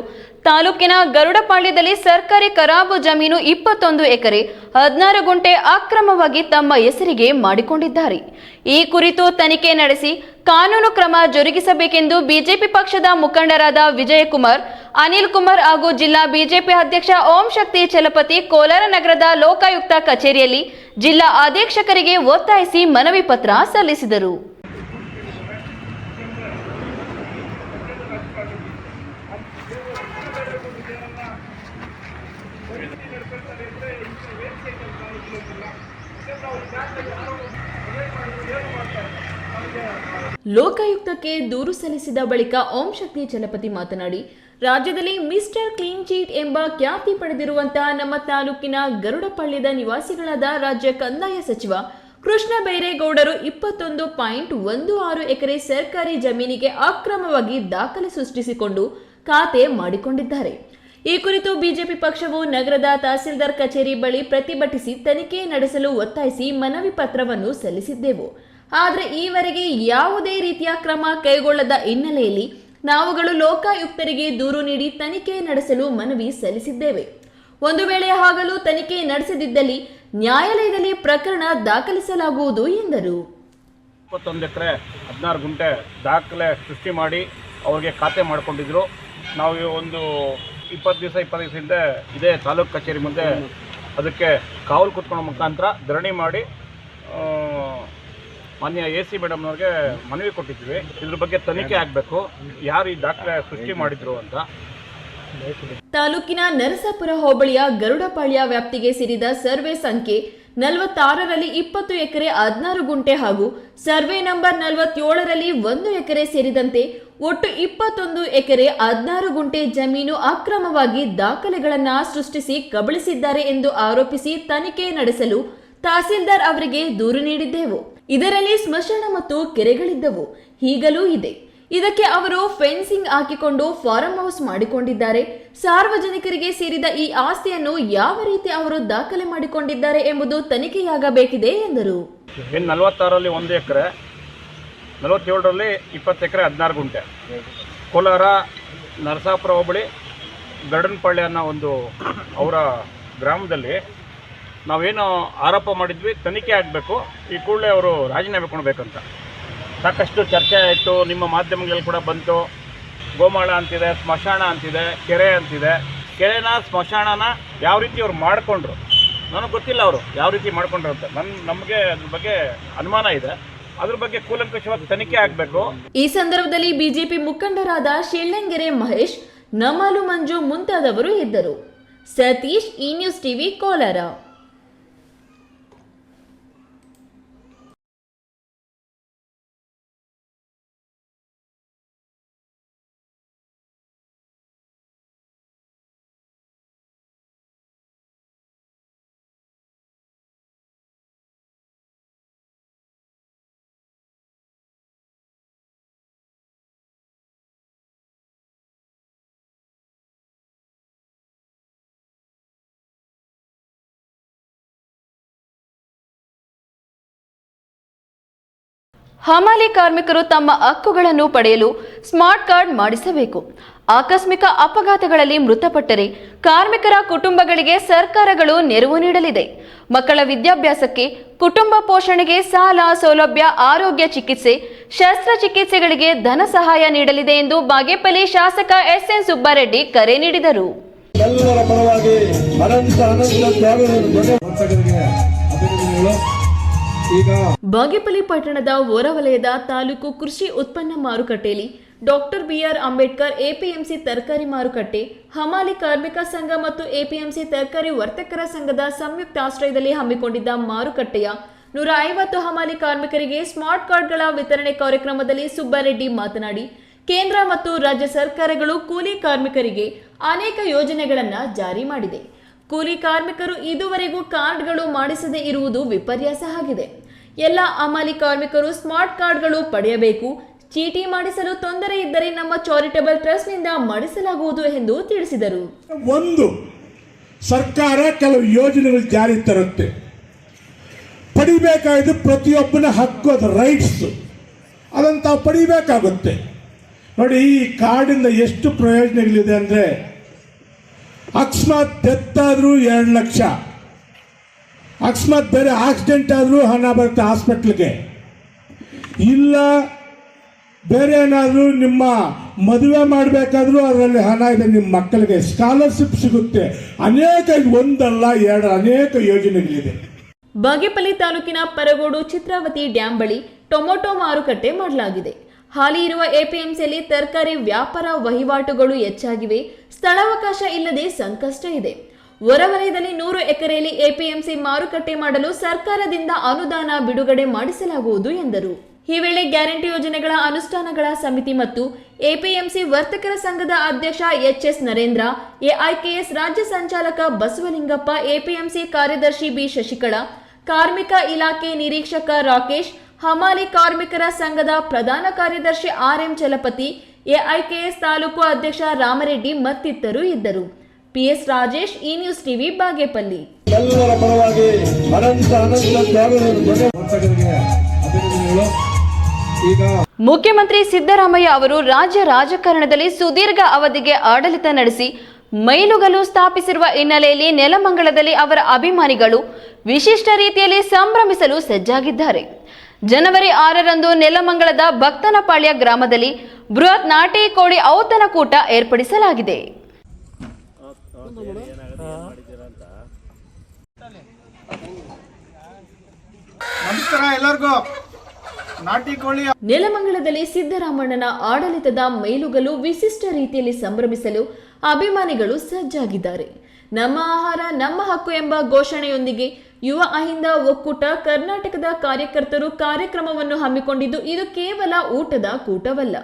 ತಾಲೂಕಿನ ಗರುಡಪಾಳ್ಯದಲ್ಲಿ ಸರ್ಕಾರಿ ಖರಾಬು ಜಮೀನು 21 ಎಕರೆ 16 ಗುಂಟೆ ಅಕ್ರಮವಾಗಿ ತಮ್ಮ ಹೆಸರಿಗೆ ಮಾಡಿಕೊಂಡಿದ್ದಾರೆ. ಈ ಕುರಿತು ತನಿಖೆ ನಡೆಸಿ ಕಾನೂನು ಕ್ರಮ ಜರುಗಿಸಬೇಕೆಂದು ಬಿಜೆಪಿ ಪಕ್ಷದ ಮುಖಂಡರಾದ ವಿಜಯಕುಮಾರ್, ಅನಿಲ್ ಕುಮಾರ್ ಹಾಗೂ ಜಿಲ್ಲಾ ಬಿಜೆಪಿ ಅಧ್ಯಕ್ಷ ಓಂ ಶಕ್ತಿ ಚಲಪತಿ ಕೋಲಾರ ನಗರದ ಲೋಕಾಯುಕ್ತ ಕಚೇರಿಯಲ್ಲಿ ಜಿಲ್ಲಾ ಅಧೀಕ್ಷಕರಿಗೆ ಒತ್ತಾಯಿಸಿ ಮನವಿ ಪತ್ರ ಸಲ್ಲಿಸಿದರು. ಲೋಕಾಯುಕ್ತಕ್ಕೆ ದೂರು ಸಲ್ಲಿಸಿದ ಬಳಿಕ ಓಂ ಶಕ್ತಿ ಚಲಪತಿ ಮಾತನಾಡಿ, ರಾಜ್ಯದಲ್ಲಿ ಮಿಸ್ಟರ್ ಕ್ಲೀನ್ ಚೀಟ್ ಎಂಬ ಖ್ಯಾತಿ ಪಡೆದಿರುವಂತಹ ನಮ್ಮ ತಾಲೂಕಿನ ಗರುಡಪಾಳ್ಯದ ನಿವಾಸಿಗಳಾದ ರಾಜ್ಯ ಕಂದಾಯ ಸಚಿವ ಕೃಷ್ಣ ಬೈರೇಗೌಡರು 21.16 ಎಕರೆ ಸರ್ಕಾರಿ ಜಮೀನಿಗೆ ಅಕ್ರಮವಾಗಿ ದಾಖಲೆ ಸೃಷ್ಟಿಸಿಕೊಂಡು ಖಾತೆ ಮಾಡಿಕೊಂಡಿದ್ದಾರೆ. ಈ ಕುರಿತು ಬಿಜೆಪಿ ಪಕ್ಷವು ನಗರದ ತಹಸೀಲ್ದಾರ್ ಕಚೇರಿ ಬಳಿ ಪ್ರತಿಭಟಿಸಿ ತನಿಖೆ ನಡೆಸಲು ಒತ್ತಾಯಿಸಿ ಮನವಿ ಪತ್ರವನ್ನು ಸಲ್ಲಿಸಿದ್ದೆವು. ಆದರೆ ಈವರೆಗೆ ಯಾವುದೇ ರೀತಿಯ ಕ್ರಮ ಕೈಗೊಳ್ಳದ ಹಿನ್ನೆಲೆಯಲ್ಲಿ ನಾವುಗಳು ಲೋಕಾಯುಕ್ತರಿಗೆ ದೂರು ನೀಡಿ ತನಿಖೆ ನಡೆಸಲು ಮನವಿ ಸಲ್ಲಿಸಿದ್ದೇವೆ. ಒಂದು ವೇಳೆ ಆಗಲೂ ತನಿಖೆ ನಡೆಸದಿದ್ದಲ್ಲಿ ನ್ಯಾಯಾಲಯದಲ್ಲಿ ಪ್ರಕರಣ ದಾಖಲಿಸಲಾಗುವುದು ಎಂದರು. 21 ಎಕರೆ 16 ಗುಂಟೆ ದಾಖಲೆ ಸೃಷ್ಟಿ ಮಾಡಿ ಅವರಿಗೆ ಖಾತೆ ಮಾಡಿಕೊಂಡಿದ್ರು. ನಾವು ಒಂದು 20 ದಿವಸದಿಂದ ಇದೇ ತಾಲೂಕು ಕಚೇರಿ ಮುಂದೆ ಅದಕ್ಕೆ ಕಾವಲು ಕೂತ್ಕೊಳ್ಳೋ ಮುಖಾಂತರ ಧರಣಿ ಮಾಡಿ ಮಾನ್ಯ AC ಮೇಡಮ್ನವ್ರಿಗೆ ಮನವಿ ಕೊಟ್ಟಿದ್ವಿ. ಇದ್ರ ಬಗ್ಗೆ ತನಿಖೆ ಆಗಬೇಕು, ಯಾರು ಈ ದಾಖಲೆ ಸೃಷ್ಟಿ ಮಾಡಿದ್ರು ಅಂತ. ತಾಲೂಕಿನ ನರಸಾಪುರ ಹೋಬಳಿಯ ಗರುಡಪಾಳ್ಯ ವ್ಯಾಪ್ತಿಗೆ ಸೇರಿದ ಸರ್ವೆ ಸಂಖ್ಯೆ 46ರಲ್ಲಿ 20 ಎಕರೆ 16 ಗುಂಟೆ ಹಾಗೂ ಸರ್ವೆ ನಂಬರ್ 47ರಲ್ಲಿ 1 ಎಕರೆ ಸೇರಿದಂತೆ ಒಟ್ಟು 21 ಎಕರೆ 16 ಗುಂಟೆ ಜಮೀನು ಅಕ್ರಮವಾಗಿ ದಾಖಲೆಗಳನ್ನು ಸೃಷ್ಟಿಸಿ ಕಬಳಿಸಿದ್ದಾರೆ ಎಂದು ಆರೋಪಿಸಿ ತನಿಖೆ ನಡೆಸಲು ತಹಸೀಲ್ದಾರ್ ಅವರಿಗೆ ದೂರು ನೀಡಿದ್ದೆವು. ಇದರಲ್ಲಿ ಸ್ಮಶಾನ ಮತ್ತು ಕೆರೆಗಳಿದ್ದವು, ಈಗಲೂ ಇದೆ. ಇದಕ್ಕೆ ಅವರು ಫೆನ್ಸಿಂಗ್ ಹಾಕಿಕೊಂಡು ಫಾರ್ಮ್ ಹೌಸ್ ಮಾಡಿಕೊಂಡಿದ್ದಾರೆ. ಸಾರ್ವಜನಿಕರಿಗೆ ಸೇರಿದ ಈ ಆಸ್ತಿಯನ್ನು ಯಾವ ರೀತಿ ಅವರು ದಾಖಲೆ ಮಾಡಿಕೊಂಡಿದ್ದಾರೆ ಎಂಬುದು ತನಿಖೆಯಾಗಬೇಕಿದೆ ಎಂದರು. 46ರಲ್ಲಿ 1 ಎಕರೆ, 47ರಲ್ಲಿ 20 ಎಕರೆ 16 ಗುಂಟೆ. ಕೋಲಾರ ನರಸಾಪುರ ಹೋಬಳಿ ಗರುಡನಪಾಳ್ಯ ಅನ್ನೋ ಒಂದು ಅವರ ಗ್ರಾಮದಲ್ಲಿ ನಾವೇನು ಆರೋಪ ಮಾಡಿದ್ವಿ, ತನಿಖೆ ಆಗಬೇಕು. ಈ ಕೂಡಲೇ ಅವರು ರಾಜೀನಾಮೆ ಕೊಡಬೇಕಂತ ಸಾಕಷ್ಟು ಚರ್ಚೆ ಆಯಿತು. ನಿಮ್ಮ ಮಾಧ್ಯಮಗಳಲ್ಲಿ ಕೂಡ ಬಂತು. ಗೋಮಾಳ ಅಂತಿದೆ, ಸ್ಮಶಾನ ಅಂತಿದೆ, ಕೆರೆ ಅಂತಿದೆ. ಕೆರೆನ ಸ್ಮಶಾನನ ಯಾವ ರೀತಿ ಅವ್ರು ಮಾಡಿಕೊಂಡ್ರು ನನಗೆ ಗೊತ್ತಿಲ್ಲ, ಅವರು ಯಾವ ರೀತಿ ಮಾಡ್ಕೊಂಡ್ರು ಅಂತ ನಮಗೆ ಅದ್ರ ಬಗ್ಗೆ ಅನುಮಾನ ಇದೆ. ಅದ್ರ ಬಗ್ಗೆ ಕೂಲಂಕಷವಾಗಿ ತನಿಖೆ ಆಗಬೇಕು. ಈ ಸಂದರ್ಭದಲ್ಲಿ ಬಿಜೆಪಿ ಮುಖಂಡರಾದ ಶಿಳ್ಳಂಗೆರೆ ಮಹೇಶ್, ನಮಾಲು ಮಂಜು ಮುಂತಾದವರು ಇದ್ದರು. ಸತೀಶ್, ಈ ನ್ಯೂಸ್ ಟಿವಿ, ಕೋಲಾರ. ಹಮಾಲಿ ಕಾರ್ಮಿಕರು ತಮ್ಮ ಹಕ್ಕುಗಳನ್ನು ಪಡೆಯಲು ಸ್ಮಾರ್ಟ್ ಕಾರ್ಡ್ ಮಾಡಿಸಬೇಕು. ಆಕಸ್ಮಿಕ ಅಪಘಾತಗಳಲ್ಲಿ ಮೃತಪಟ್ಟರೆ ಕಾರ್ಮಿಕರ ಕುಟುಂಬಗಳಿಗೆ ಸರ್ಕಾರಗಳು ನೆರವು ನೀಡಲಿದೆ. ಮಕ್ಕಳ ವಿದ್ಯಾಭ್ಯಾಸಕ್ಕೆ, ಕುಟುಂಬ ಪೋಷಣೆಗೆ ಸಾಲ ಸೌಲಭ್ಯ, ಆರೋಗ್ಯ ಚಿಕಿತ್ಸೆ, ಶಸ್ತ್ರಚಿಕಿತ್ಸೆಗಳಿಗೆ ಧನ ಸಹಾಯ ನೀಡಲಿದೆ ಎಂದು ಬಾಗೇಪಲ್ಲಿ ಶಾಸಕ SN ಸುಬ್ಬಾರೆಡ್ಡಿ ಕರೆ ನೀಡಿದರು. ಎಲ್ಲರ ಪರವಾಗಿ ಅನಂತ ಬಾಗೇಪಲ್ಲಿ ಪಟ್ಟಣದ ಹೊರವಲಯದ ತಾಲೂಕು ಕೃಷಿ ಉತ್ಪನ್ನ ಮಾರುಕಟ್ಟೆಯಲ್ಲಿ ಡಾಕ್ಟರ್ BR ಅಂಬೇಡ್ಕರ್ APMC ತರಕಾರಿ ಮಾರುಕಟ್ಟೆ, ಹಮಾಲಿ ಕಾರ್ಮಿಕ ಸಂಘ ಮತ್ತು APMC ತರಕಾರಿ ವರ್ತಕರ ಸಂಘದ ಸಂಯುಕ್ತ ಆಶ್ರಯದಲ್ಲಿ ಹಮ್ಮಿಕೊಂಡಿದ್ದ ಮಾರುಕಟ್ಟೆಯ 150 ಹಮಾಲಿ ಕಾರ್ಮಿಕರಿಗೆ ಸ್ಮಾರ್ಟ್ ಕಾರ್ಡ್ಗಳ ವಿತರಣೆ ಕಾರ್ಯಕ್ರಮದಲ್ಲಿ ಸುಬ್ಬಾರೆಡ್ಡಿ ಮಾತನಾಡಿ, ಕೇಂದ್ರ ಮತ್ತು ರಾಜ್ಯ ಸರ್ಕಾರಗಳು ಕೂಲಿ ಕಾರ್ಮಿಕರಿಗೆ ಅನೇಕ ಯೋಜನೆಗಳನ್ನು ಜಾರಿ ಮಾಡಿದೆ. ಕೂಲಿ ಕಾರ್ಮಿಕರು ಇದುವರೆಗೂ ಕಾರ್ಡ್ಗಳು ಮಾಡಿಸದೇ ಇರುವುದು ವಿಪರ್ಯಾಸ ಆಗಿದೆ. ಎಲ್ಲ ಹಮಾಲಿ ಕಾರ್ಮಿಕರು ಸ್ಮಾರ್ಟ್ ಕಾರ್ಡ್ಗಳು ಪಡೆಯಬೇಕು. ಚೀಟಿ ಮಾಡಿಸಲು ತೊಂದರೆ ಇದ್ದರೆ ನಮ್ಮ ಚಾರಿಟಬಲ್ ಟ್ರಸ್ಟ್ನಿಂದ ಮಾಡಿಸಲಾಗುವುದು ಎಂದು ತಿಳಿಸಿದರು. ಒಂದು ಸರ್ಕಾರ ಕೆಲವು ಯೋಜನೆಗಳು ಜಾರಿ ತರುತ್ತೆ. ಪಡಿಬೇಕಾಗಿದ್ದು ಪ್ರತಿಯೊಬ್ಬನ ಹಕ್ಕು, ಅದು ರೈಟ್ಸ್, ಅದನ್ನು ತಾವು ಪಡಿಬೇಕಾಗುತ್ತೆ. ನೋಡಿ, ಈ ಕಾರ್ಡಿಂದ ಎಷ್ಟು ಪ್ರಯೋಜನಗಳಿದೆ ಅಂದರೆ, ಅಕಸ್ಮಾತ್ ಡೆತ್ ಆದರೂ 2 ಲಕ್ಷ, ಅಕಸ್ಮಾತ್ ಬೇರೆ ಆಕ್ಸಿಡೆಂಟ್ ಆದರೂ ಹಣ ಬರುತ್ತೆ ಹಾಸ್ಪಿಟ್ಲಿಗೆ, ಇಲ್ಲ ಬೇರೆ ಏನಾದರೂ ನಿಮ್ಮ ಮದುವೆ ಮಾಡಬೇಕಾದ್ರೂ ಅದರಲ್ಲಿ ಹಣ ಇದೆ, ನಿಮ್ಮ ಮಕ್ಕಳಿಗೆ ಸ್ಕಾಲರ್ಶಿಪ್ ಸಿಗುತ್ತೆ. ಅನೇಕ, ಒಂದಲ್ಲ ಎರಡು, ಅನೇಕ ಯೋಜನೆಗಳಿದೆ. ಬಾಗೇಪಲ್ಲಿ ತಾಲೂಕಿನ ಪರಗೋಡು ಚಿತ್ರಾವತಿ ಡ್ಯಾಂ ಬಳಿ ಟೊಮೊಟೊ ಮಾರುಕಟ್ಟೆ ಮಾಡಲಾಗಿದೆ. ಹಾಲಿ ಇರುವ ಎಪಿಎಂಸಿಯಲ್ಲಿ ತರಕಾರಿ ವ್ಯಾಪಾರ ವಹಿವಾಟುಗಳು ಹೆಚ್ಚಾಗಿವೆ. ಸ್ಥಳಾವಕಾಶ ಇಲ್ಲದೆ ಸಂಕಷ್ಟ ಇದೆ. ಹೊರವಲಯದಲ್ಲಿ 100 ಎಕರೆಯಲ್ಲಿ ಎಪಿಎಂಸಿ ಮಾರುಕಟ್ಟೆ ಮಾಡಲು ಸರ್ಕಾರದಿಂದ ಅನುದಾನ ಬಿಡುಗಡೆ ಮಾಡಿಸಲಾಗುವುದು ಎಂದರು. ಈ ವೇಳೆ ಗ್ಯಾರಂಟಿ ಯೋಜನೆಗಳ ಅನುಷ್ಠಾನಗಳ ಸಮಿತಿ ಮತ್ತು ಎಪಿಎಂಸಿ ವರ್ತಕರ ಸಂಘದ ಅಧ್ಯಕ್ಷ ಎಚ್ಎಸ್ ನರೇಂದ್ರ, ಎಐಕೆಎಸ್ ರಾಜ್ಯ ಸಂಚಾಲಕ ಬಸವಲಿಂಗಪ್ಪ, ಎಪಿಎಂಸಿ ಕಾರ್ಯದರ್ಶಿ ಬಿ ಶಶಿಕಲಾ, ಕಾರ್ಮಿಕ ಇಲಾಖೆ ನಿರೀಕ್ಷಕ ರಾಕೇಶ್, ಹಮಾಲಿ ಕಾರ್ಮಿಕರ ಸಂಘದ ಪ್ರಧಾನ ಕಾರ್ಯದರ್ಶಿ ಆರ್ಎಂ ಚಲಪತಿ, ಎಐಕೆಎಸ್ ತಾಲೂಕು ಅಧ್ಯಕ್ಷ ರಾಮರೆಡ್ಡಿ ಮತ್ತಿತರರು ಇದ್ದರು. P S Rajesh, E news TV, Bagepalli. ಎಲ್ಲರ ಪರವಾಗಿ ಅನಂತ ಅಭಿನಂದನೆಗಳು. ಈಗ ಮುಖ್ಯಮಂತ್ರಿ ಸಿದ್ದರಾಮಯ್ಯ ಅವರು ರಾಜ್ಯ ರಾಜಕಾರಣದಲ್ಲಿ ಸುದೀರ್ಘ ಅವಧಿಗೆ ಆಡಳಿತ ನಡೆಸಿ ಮೈಲುಗಲ್ಲು ಸ್ಥಾಪಿಸಿರುವ ಹಿನ್ನೆಲೆಯಲ್ಲಿ ನೆಲಮಂಗಲದಲ್ಲಿ ಅವರ ಅಭಿಮಾನಿಗಳು ವಿಶಿಷ್ಟ ರೀತಿಯಲ್ಲಿ ಸಂಭ್ರಮಿಸಲು ಸಜ್ಜಾಗಿದ್ದಾರೆ. ಜನವರಿ 6ರಂದು ನೆಲಮಂಗಲದ ಭಕ್ತನಪಾಳ್ಯ ಗ್ರಾಮದಲ್ಲಿ ಬೃಹತ್ ನಾಟಿ ಕೋಳಿ ಔತಣಕೂಟ ಏರ್ಪಡಿಸಲಾಗಿದೆ. ನಮಸ್ಕಾರ ಎಲ್ಲರಿಗೂ. ನಾಟಿ ಕೋಳಿ ನೆಲಮಂಗಲದಲ್ಲಿ ಸಿದ್ದರಾಮಣ್ಣನ ಆಡಳಿತದ ಮೈಲುಗಲ್ಲು ವಿಶಿಷ್ಟ ರೀತಿಯಲ್ಲಿ ಸಂಭ್ರಮಿಸಲು ಅಭಿಮಾನಿಗಳು ಸಜ್ಜಾಗಿದ್ದಾರೆ. ನಮ್ಮ ಆಹಾರ ನಮ್ಮ ಹಕ್ಕು ಎಂಬ ಘೋಷಣೆಯೊಂದಿಗೆ ಯುವ ಅಹಿಂದ ಒಕ್ಕೂಟ ಕರ್ನಾಟಕದ ಕಾರ್ಯಕರ್ತರು ಕಾರ್ಯಕ್ರಮವನ್ನು ಹಮ್ಮಿಕೊಂಡಿದ್ದು, ಇದು ಕೇವಲ ಊಟದ ಕೂಟವಲ್ಲ,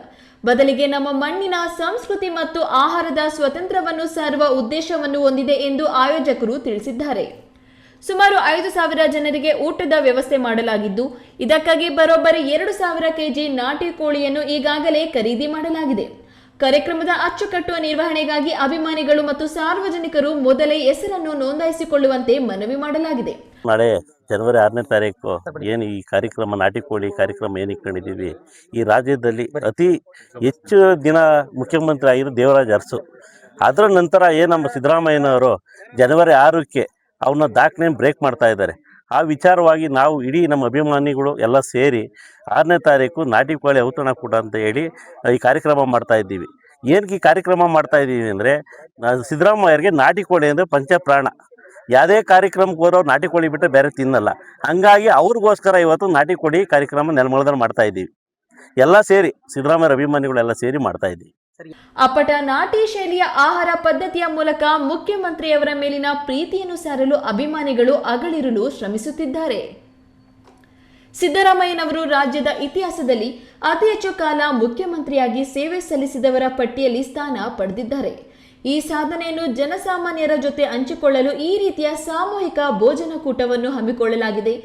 ಬದಲಿಗೆ ನಮ್ಮ ಮಣ್ಣಿನ ಸಂಸ್ಕೃತಿ ಮತ್ತು ಆಹಾರದ ಸ್ವಾತಂತ್ರ್ಯವನ್ನು ಸಾರುವ ಉದ್ದೇಶವನ್ನು ಹೊಂದಿದೆ ಎಂದು ಆಯೋಜಕರು ತಿಳಿಸಿದ್ದಾರೆ. ಸುಮಾರು 5,000 ಜನರಿಗೆ ಊಟದ ವ್ಯವಸ್ಥೆ ಮಾಡಲಾಗಿದ್ದು, ಇದಕ್ಕಾಗಿ ಬರೋಬ್ಬರಿ 2,000 ಕೆಜಿ ನಾಟಿ ಕೋಳಿಯನ್ನು ಈಗಾಗಲೇ ಖರೀದಿ ಮಾಡಲಾಗಿದೆ. ಕಾರ್ಯಕ್ರಮದ ಅಚ್ಚುಕಟ್ಟು ನಿರ್ವಹಣೆಗಾಗಿ ಅಭಿಮಾನಿಗಳು ಮತ್ತು ಸಾರ್ವಜನಿಕರು ಮೊದಲೇ ಹೆಸರನ್ನು ನೋಂದಾಯಿಸಿಕೊಳ್ಳುವಂತೆ ಮನವಿ ಮಾಡಲಾಗಿದೆ. ನಾಳೆ ಜನವರಿ 6ನೇ ತಾರೀಕು ಏನು ಈ ಕಾರ್ಯಕ್ರಮ, ನಾಟಿ ಕೋಳಿ ಕಾರ್ಯಕ್ರಮ ಏನು ಇಟ್ಕೊಂಡಿದ್ದೀವಿ, ಈ ರಾಜ್ಯದಲ್ಲಿ ಅತಿ ಹೆಚ್ಚು ದಿನ ಮುಖ್ಯಮಂತ್ರಿ ಆಗಿರೋ ದೇವರಾಜ ಅರಸು. ಅದರ ನಂತರ ಏನು ನಮ್ಮ ಸಿದ್ದರಾಮಯ್ಯನವರು ಜನವರಿ 6ಕ್ಕೆ ಅವನ್ನ ದಾಖಲೆ ಬ್ರೇಕ್ ಮಾಡ್ತಾ ಇದ್ದಾರೆ. ಆ ವಿಚಾರವಾಗಿ ನಾವು ಇಡೀ ನಮ್ಮ ಅಭಿಮಾನಿಗಳು ಎಲ್ಲ ಸೇರಿ 6ನೇ ತಾರೀಕು ನಾಟಿ ಕೋಳಿ ಔತಣಕೂಟ ಅಂತ ಹೇಳಿ ಈ ಕಾರ್ಯಕ್ರಮ ಮಾಡ್ತಾ ಇದ್ದೀವಿ. ಏನಕ್ಕೆ ಈ ಕಾರ್ಯಕ್ರಮ ಮಾಡ್ತಾ ಇದ್ದೀವಿ ಅಂದರೆ, ಸಿದ್ದರಾಮಯ್ಯರಿಗೆ ನಾಟಿ ಕೋಳಿ ಅಂದರೆ ಪಂಚಪ್ರಾಣ. ಯಾವುದೇ ಕಾರ್ಯಕ್ರಮಕ್ಕೆ ಹೋರೋ ನಾಟಿ ಕೋಳಿ ಬಿಟ್ಟರೆ ಬೇರೆ ತಿನ್ನಲ್ಲ. ಹಂಗಾಗಿ ಅವ್ರಿಗೋಸ್ಕರ ಇವತ್ತು ನಾಟಿ ಕೋಳಿ ಕಾರ್ಯಕ್ರಮ ನೆಲಮಂಗಲದಲ್ಲಿ ಮಾಡ್ತಾ ಇದ್ದೀವಿ. ಎಲ್ಲ ಸೇರಿ ಸಿದ್ದರಾಮಯ್ಯ ಅಭಿಮಾನಿಗಳೆಲ್ಲ ಸೇರಿ ಮಾಡ್ತಾ ಇದ್ದೀವಿ. ಅಪ್ಪಟ ನಾಟಿ ಶೈಲಿಯ ಆಹಾರ ಪದ್ಧತಿಯ ಮೂಲಕ ಮುಖ್ಯಮಂತ್ರಿಯವರ ಮೇಲಿನ ಪ್ರೀತಿಯನ್ನು ಸಾರಲು ಅಭಿಮಾನಿಗಳು ಅಗಳಿರಲು ಶ್ರಮಿಸುತ್ತಿದ್ದಾರೆ. ಸಿದ್ದರಾಮಯ್ಯನವರು ರಾಜ್ಯದ ಇತಿಹಾಸದಲ್ಲಿ ಅತಿ ಹೆಚ್ಚು ಕಾಲ ಮುಖ್ಯಮಂತ್ರಿಯಾಗಿ ಸೇವೆ ಸಲ್ಲಿಸಿದವರ ಪಟ್ಟಿಯಲ್ಲಿ ಸ್ಥಾನ ಪಡೆದಿದ್ದಾರೆ. ಈ ಸಾಧನೆಯನ್ನು ಜನಸಾಮಾನ್ಯರ ಜೊತೆ ಹಂಚಿಕೊಳ್ಳಲು ಈ ರೀತಿಯ ಸಾಮೂಹಿಕ ಭೋಜನಕೂಟವನ್ನು ಹಮ್ಮಿಕೊಳ್ಳಲಾಗಿದೆ.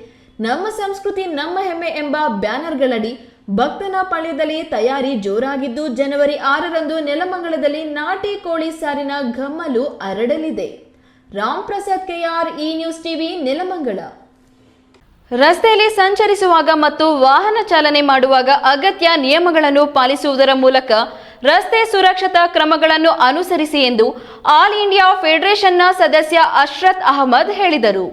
ನಮ್ಮ ಸಂಸ್ಕೃತಿ ನಮ್ಮ ಹೆಮ್ಮೆ ಎಂಬ ಬ್ಯಾನರ್ಗಳಡಿ ಭಕ್ತನಪಾಳ್ಯದಲ್ಲಿ ತಯಾರಿ ಜೋರಾಗಿದ್ದು, ಜನವರಿ 6ರಂದು ನೆಲಮಂಗಲದಲ್ಲಿ ನಾಟಿ ಕೋಳಿ ಸಾರಿನ ಘಮ್ಮಲು ಹರಡಲಿದೆ. Ram Prasad KR, E news TV, Nelamangala. ರಸ್ತೆಯಲ್ಲಿ ಸಂಚರಿಸುವಾಗ ಮತ್ತು ವಾಹನ ಚಾಲನೆ ಮಾಡುವಾಗ ಅಗತ್ಯ ನಿಯಮಗಳನ್ನು ಪಾಲಿಸುವುದರ ಮೂಲಕ ರಸ್ತೆ ಸುರಕ್ಷತಾ ಕ್ರಮಗಳನ್ನು ಅನುಸರಿಸಿ ಎಂದು ಆಲ್ ಇಂಡಿಯಾ ಫೆಡರೇಷನ್ನ ಸದಸ್ಯ ಅಶ್ರತ್ ಅಹಮದ್ ಹೇಳಿದರು.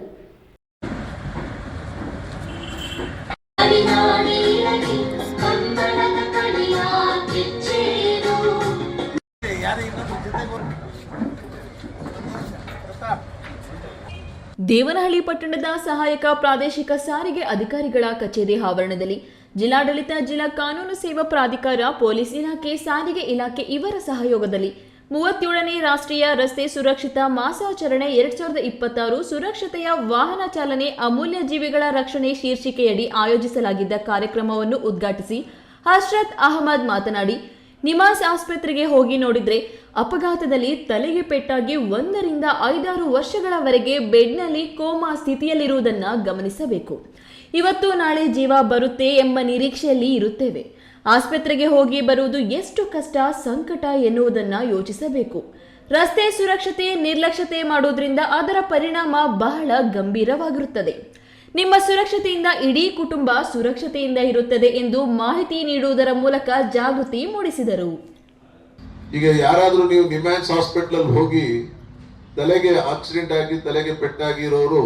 ದೇವನಹಳ್ಳಿ ಪಟ್ಟಣದ ಸಹಾಯಕ ಪ್ರಾದೇಶಿಕ ಸಾರಿಗೆ ಅಧಿಕಾರಿಗಳ ಕಚೇರಿ ಆವರಣದಲ್ಲಿ ಜಿಲ್ಲಾಡಳಿತ, ಜಿಲ್ಲಾ ಕಾನೂನು ಸೇವಾ ಪ್ರಾಧಿಕಾರ, ಪೊಲೀಸ್ ಇಲಾಖೆ, ಸಾರಿಗೆ ಇಲಾಖೆ ಇವರ ಸಹಯೋಗದಲ್ಲಿ 37ನೇ ರಾಷ್ಟ್ರೀಯ ರಸ್ತೆ ಸುರಕ್ಷತಾ ಮಾಸಾಚರಣೆ 2026 ಸುರಕ್ಷತೆಯ ವಾಹನ ಚಾಲನೆ ಅಮೂಲ್ಯ ಜೀವಿಗಳ ರಕ್ಷಣೆ ಶೀರ್ಷಿಕೆಯಡಿ ಆಯೋಜಿಸಲಾಗಿದ್ದ ಕಾರ್ಯಕ್ರಮವನ್ನು ಉದ್ಘಾಟಿಸಿ ಅಶ್ರತ್ ಅಹಮದ್ ಮಾತನಾಡಿ, ನಿಮಾಸ್ ಆಸ್ಪತ್ರೆಗೆ ಹೋಗಿ ನೋಡಿದ್ರೆ ಅಪಘಾತದಲ್ಲಿ ತಲೆಗೆ ಪೆಟ್ಟಾಗಿ 1 ರಿಂದ 5 ವರ್ಷಗಳವರೆಗೆ ಬೆಡ್ನಲ್ಲಿ ಕೋಮಾ ಸ್ಥಿತಿಯಲ್ಲಿರುವುದನ್ನು ಗಮನಿಸಬೇಕು. ಇವತ್ತು ನಾಳೆ ಜೀವ ಬರುತ್ತೆ ಎಂಬ ನಿರೀಕ್ಷೆಯಲ್ಲಿ ಇರುತ್ತೇವೆ. ಆಸ್ಪತ್ರೆಗೆ ಹೋಗಿ ಬರುವುದು ಎಷ್ಟು ಕಷ್ಟ, ಸಂಕಟ ಎನ್ನುವುದನ್ನು ಯೋಚಿಸಬೇಕು. ರಸ್ತೆ ಸುರಕ್ಷತೆ ನಿರ್ಲಕ್ಷ್ಯತೆ ಮಾಡುವುದರಿಂದ ಅದರ ಪರಿಣಾಮ ಬಹಳ ಗಂಭೀರವಾಗಿರುತ್ತದೆ. ನಿಮ್ಮ ಸುರಕ್ಷತೆಯಿಂದ ಇಡೀ ಕುಟುಂಬ ಸುರಕ್ಷತೆಯಿಂದ ಇರುತ್ತದೆ ಎಂದು ಮಾಹಿತಿ ನೀಡುವುದರ ಮೂಲಕ ಜಾಗೃತಿ ಮೂಡಿಸಿದರು. ಈಗ ಯಾರಾದರೂ ನೀವು ನಿಮ್ಯಾನ್ಸ್ ಹಾಸ್ಪಿಟಲ್ ಹೋಗಿ ತಲೆಗೆ ಆಕ್ಸಿಡೆಂಟ್ ಆಗಿ ತಲೆಗೆ ಪೆಟ್ಟಾಗಿರೋರು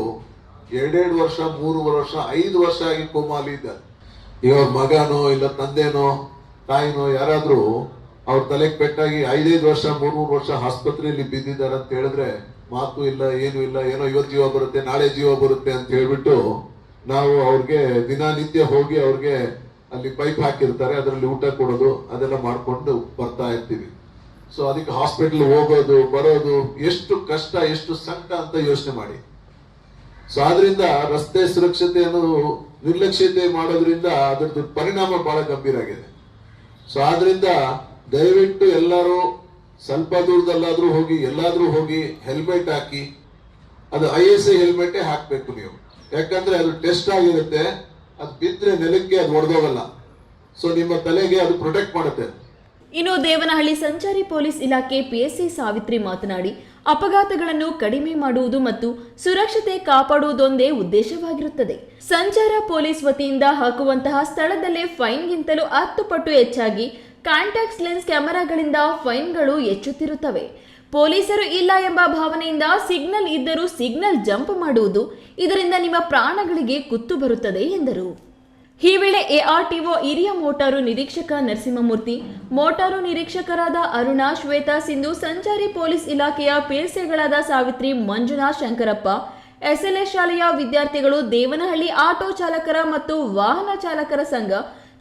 2 ವರ್ಷ 3 ವರ್ಷ 5 ವರ್ಷ ಆಗಿ ಕೋಮಾಲಿ ಇದ್ದಾರೆ. ಈಗ ಅವ್ರ ಮಗನೋ ಇಲ್ಲ ತಂದೆನೋ ತಾಯಿನೋ ಯಾರಾದರೂ ಅವ್ರ ತಲೆಗೆ ಪೆಟ್ಟಾಗಿ 5 ವರ್ಷ 3 ವರ್ಷ ಆಸ್ಪತ್ರೆಯಲ್ಲಿ ಬಿದ್ದಿದ್ದಾರೆ ಅಂತ ಹೇಳಿದ್ರೆ ಮಾತು ಇಲ್ಲ, ಏನು ಇಲ್ಲ, ಏನೋ ಇವತ್ತು ಜೀವ ಬರುತ್ತೆ ನಾಳೆ ಜೀವ ಬರುತ್ತೆ ಅಂತ ಹೇಳ್ಬಿಟ್ಟು ನಾವು ಅವ್ರಿಗೆ ದಿನನಿತ್ಯ ಹೋಗಿ ಅವ್ರಿಗೆ ಅಲ್ಲಿ ಪೈಪ್ ಹಾಕಿರ್ತಾರೆ, ಅದರಲ್ಲಿ ಊಟ ಕೊಡೋದು ಅದೆಲ್ಲ ಮಾಡ್ಕೊಂಡು ಬರ್ತಾ ಇರ್ತೀವಿ. ಸೊ ಅದಕ್ಕೆ ಹಾಸ್ಪಿಟಲ್ ಹೋಗೋದು ಬರೋದು ಎಷ್ಟು ಕಷ್ಟ ಎಷ್ಟು ಸಂಕಟ ಅಂತ ಯೋಚನೆ ಮಾಡಿ. ಸೊ ಆದ್ರಿಂದ ರಸ್ತೆ ಸುರಕ್ಷತೆಯನ್ನು ನಿರ್ಲಕ್ಷ್ಯತೆ ಮಾಡೋದ್ರಿಂದ ಅದರದ್ದು ಪರಿಣಾಮ ಬಹಳ ಗಂಭೀರ ಆಗಿದೆ. ಸೊ ಆದ್ರಿಂದ ದಯವಿಟ್ಟು ಎಲ್ಲರೂ ಸ್ವಲ್ಪ ದೂರದಲ್ಲಾದ್ರೂ ಹೋಗಿ ಎಲ್ಲಾದ್ರೂ ಹೋಗಿ ಹೆಲ್ಮೆಟ್ ಹಾಕಿ, ಅದು ISI ಹೆಲ್ಮೆಟೇ ಹಾಕ್ಬೇಕು ನೀವು, ಯಾಕಂದ್ರೆ ಅದು ಟೆಸ್ಟ್ ಆಗಿರುತ್ತೆ, ಅದು ಬಿದ್ದರೆ ನೆಲಕ್ಕೆ ಅದು ಒಡೆದೋಗಲ್ಲ. ಸೊ ನಿಮ್ಮ ತಲೆಗೆ ಅದು ಪ್ರೊಟೆಕ್ಟ್ ಮಾಡುತ್ತೆ. ಇನ್ನು ದೇವನಹಳ್ಳಿ ಸಂಚಾರಿ ಪೊಲೀಸ್ ಇಲಾಖೆ PSI ಸಾವಿತ್ರಿ ಮಾತನಾಡಿ, ಅಪಘಾತಗಳನ್ನು ಕಡಿಮೆ ಮಾಡುವುದು ಮತ್ತು ಸುರಕ್ಷತೆ ಕಾಪಾಡುವುದೊಂದೇ ಉದ್ದೇಶವಾಗಿರುತ್ತದೆ. ಸಂಚಾರ ಪೊಲೀಸ್ ವತಿಯಿಂದ ಹಾಕುವಂತಹ ಸ್ಥಳದಲ್ಲೇ ಫೈನ್ಗಿಂತಲೂ 10 ಪಟ್ಟು ಹೆಚ್ಚಾಗಿ ಕಾಂಟ್ಯಾಕ್ಟ್ ಲೆನ್ಸ್ ಕ್ಯಾಮೆರಾಗಳಿಂದ ಫೈನ್ಗಳು ಹೆಚ್ಚುತ್ತಿರುತ್ತವೆ. ಪೊಲೀಸರು ಇಲ್ಲ ಎಂಬ ಭಾವನೆಯಿಂದ ಸಿಗ್ನಲ್ ಇದ್ದರೂ ಸಿಗ್ನಲ್ ಜಂಪ್ ಮಾಡುವುದು, ಇದರಿಂದ ನಿಮ್ಮ ಪ್ರಾಣಗಳಿಗೆ ಕುತ್ತು ಬರುತ್ತದೆ ಎಂದರು. ಈ ವೇಳೆ ARTO ಹಿರಿಯ ಮೋಟಾರು ನಿರೀಕ್ಷಕ ನರಸಿಂಹಮೂರ್ತಿ, ಮೋಟಾರು ನಿರೀಕ್ಷಕರಾದ ಅರುಣಾ, ಶ್ವೇತಾ ಸಿಂಧು, ಸಂಚಾರಿ ಪೊಲೀಸ್ ಇಲಾಖೆಯ PSIಗಳಾದ ಸಾವಿತ್ರಿ, ಮಂಜುನಾಥ್, ಶಂಕರಪ್ಪ, SLS ಶಾಲೆಯ ವಿದ್ಯಾರ್ಥಿಗಳು, ದೇವನಹಳ್ಳಿ ಆಟೋ ಚಾಲಕರ ಮತ್ತು ವಾಹನ ಚಾಲಕರ ಸಂಘ,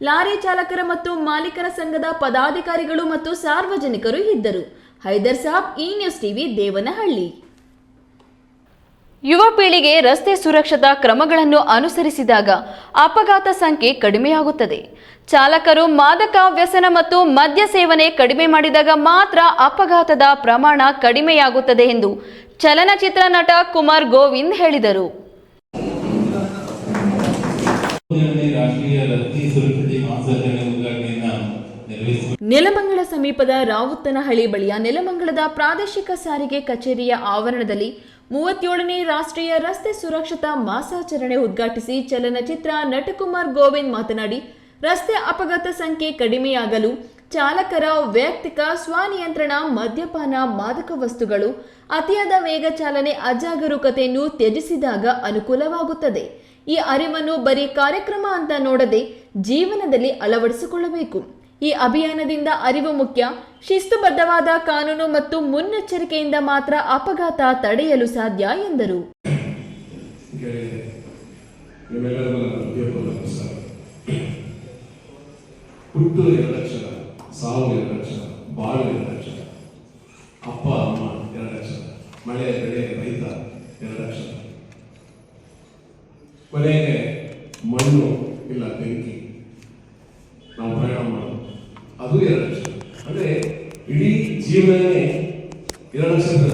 ಲಾರಿ ಚಾಲಕರ ಮತ್ತು ಮಾಲೀಕರ ಸಂಘದ ಪದಾಧಿಕಾರಿಗಳು ಮತ್ತು ಸಾರ್ವಜನಿಕರು ಇದ್ದರು. Hyder Sab, E-News TV, Devanahalli. ಯುವ ಪೀಳಿಗೆ ರಸ್ತೆ ಸುರಕ್ಷತಾ ಕ್ರಮಗಳನ್ನು ಅನುಸರಿಸಿದಾಗ ಅಪಘಾತ ಸಂಖ್ಯೆ ಕಡಿಮೆಯಾಗುತ್ತದೆ. ಚಾಲಕರು ಮಾದಕ ವ್ಯಸನ ಮತ್ತು ಮದ್ಯ ಸೇವನೆ ಕಡಿಮೆ ಮಾಡಿದಾಗ ಮಾತ್ರ ಅಪಘಾತದ ಪ್ರಮಾಣ ಕಡಿಮೆಯಾಗುತ್ತದೆ ಎಂದು ಚಲನಚಿತ್ರ ನಟ ಕುಮಾರ್ ಗೋವಿಂದ್ ಹೇಳಿದರು. ನೆಲಮಂಗಲ ಸಮೀಪದ ರಾವುತನಹಳ್ಳಿ ಬಳಿಯ ನೆಲಮಂಗಲದ ಪ್ರಾದೇಶಿಕ ಸಾರಿಗೆ ಕಚೇರಿಯ ಆವರಣದಲ್ಲಿ 37ನೇ ರಾಷ್ಟ್ರೀಯ ರಸ್ತೆ ಸುರಕ್ಷತಾ ಮಾಸಾಚರಣೆ ಉದ್ಘಾಟಿಸಿ ಚಲನಚಿತ್ರ ನಟ ಕುಮಾರ್ ಗೋವಿಂದ್ ಮಾತನಾಡಿ, ರಸ್ತೆ ಅಪಘಾತ ಸಂಖ್ಯೆ ಕಡಿಮೆಯಾಗಲು ಚಾಲಕರ ವೈಯಕ್ತಿಕ ಸ್ವನಿಯಂತ್ರಣ, ಮದ್ಯಪಾನ, ಮಾದಕ ವಸ್ತುಗಳು, ಅತಿಯಾದ ವೇಗ ಚಾಲನೆ, ಅಜಾಗರೂಕತೆಯನ್ನು ತ್ಯಜಿಸಿದಾಗ ಅನುಕೂಲವಾಗುತ್ತದೆ. ಈ ಅರಿವನ್ನು ಬರೀ ಕಾರ್ಯಕ್ರಮ ಅಂತ ನೋಡದೆ ಜೀವನದಲ್ಲಿ ಅಳವಡಿಸಿಕೊಳ್ಳಬೇಕು. ಈ ಅಭಿಯಾನದಿಂದ ಅರಿವು ಮುಖ್ಯ, ಶಿಸ್ತುಬದ್ಧವಾದ ಕಾನೂನು ಮತ್ತು ಮುನ್ನೆಚ್ಚರಿಕೆಯಿಂದ ಮಾತ್ರ ಅಪಘಾತ ತಡೆಯಲು ಸಾಧ್ಯ ಎಂದರು. ಹುಟ್ಟು 2 ಅಕ್ಷರ, ಸಾವು 2 ಅಕ್ಷರ, ಬಾಳು 2 ಅಕ್ಷರ, ಅಪ್ಪ ಅಮ್ಮ 2 ಅಕ್ಷರ, ಮಳೆ ಬೆಳೆ ರೈತ 2 ಅಕ್ಷರ, ಕೊನೆಗೆ ಮಣ್ಣು ಇಲ್ಲ ಬೆಂಕಿ, ನಾವು ಪ್ರಯಾಣ ಮಾಡೋದು ಅದು 2 ಅಕ್ಷರ. ಅಂದ್ರೆ ಇಡೀ ಜೀವನನೇ 2 ಅಕ್ಷರ.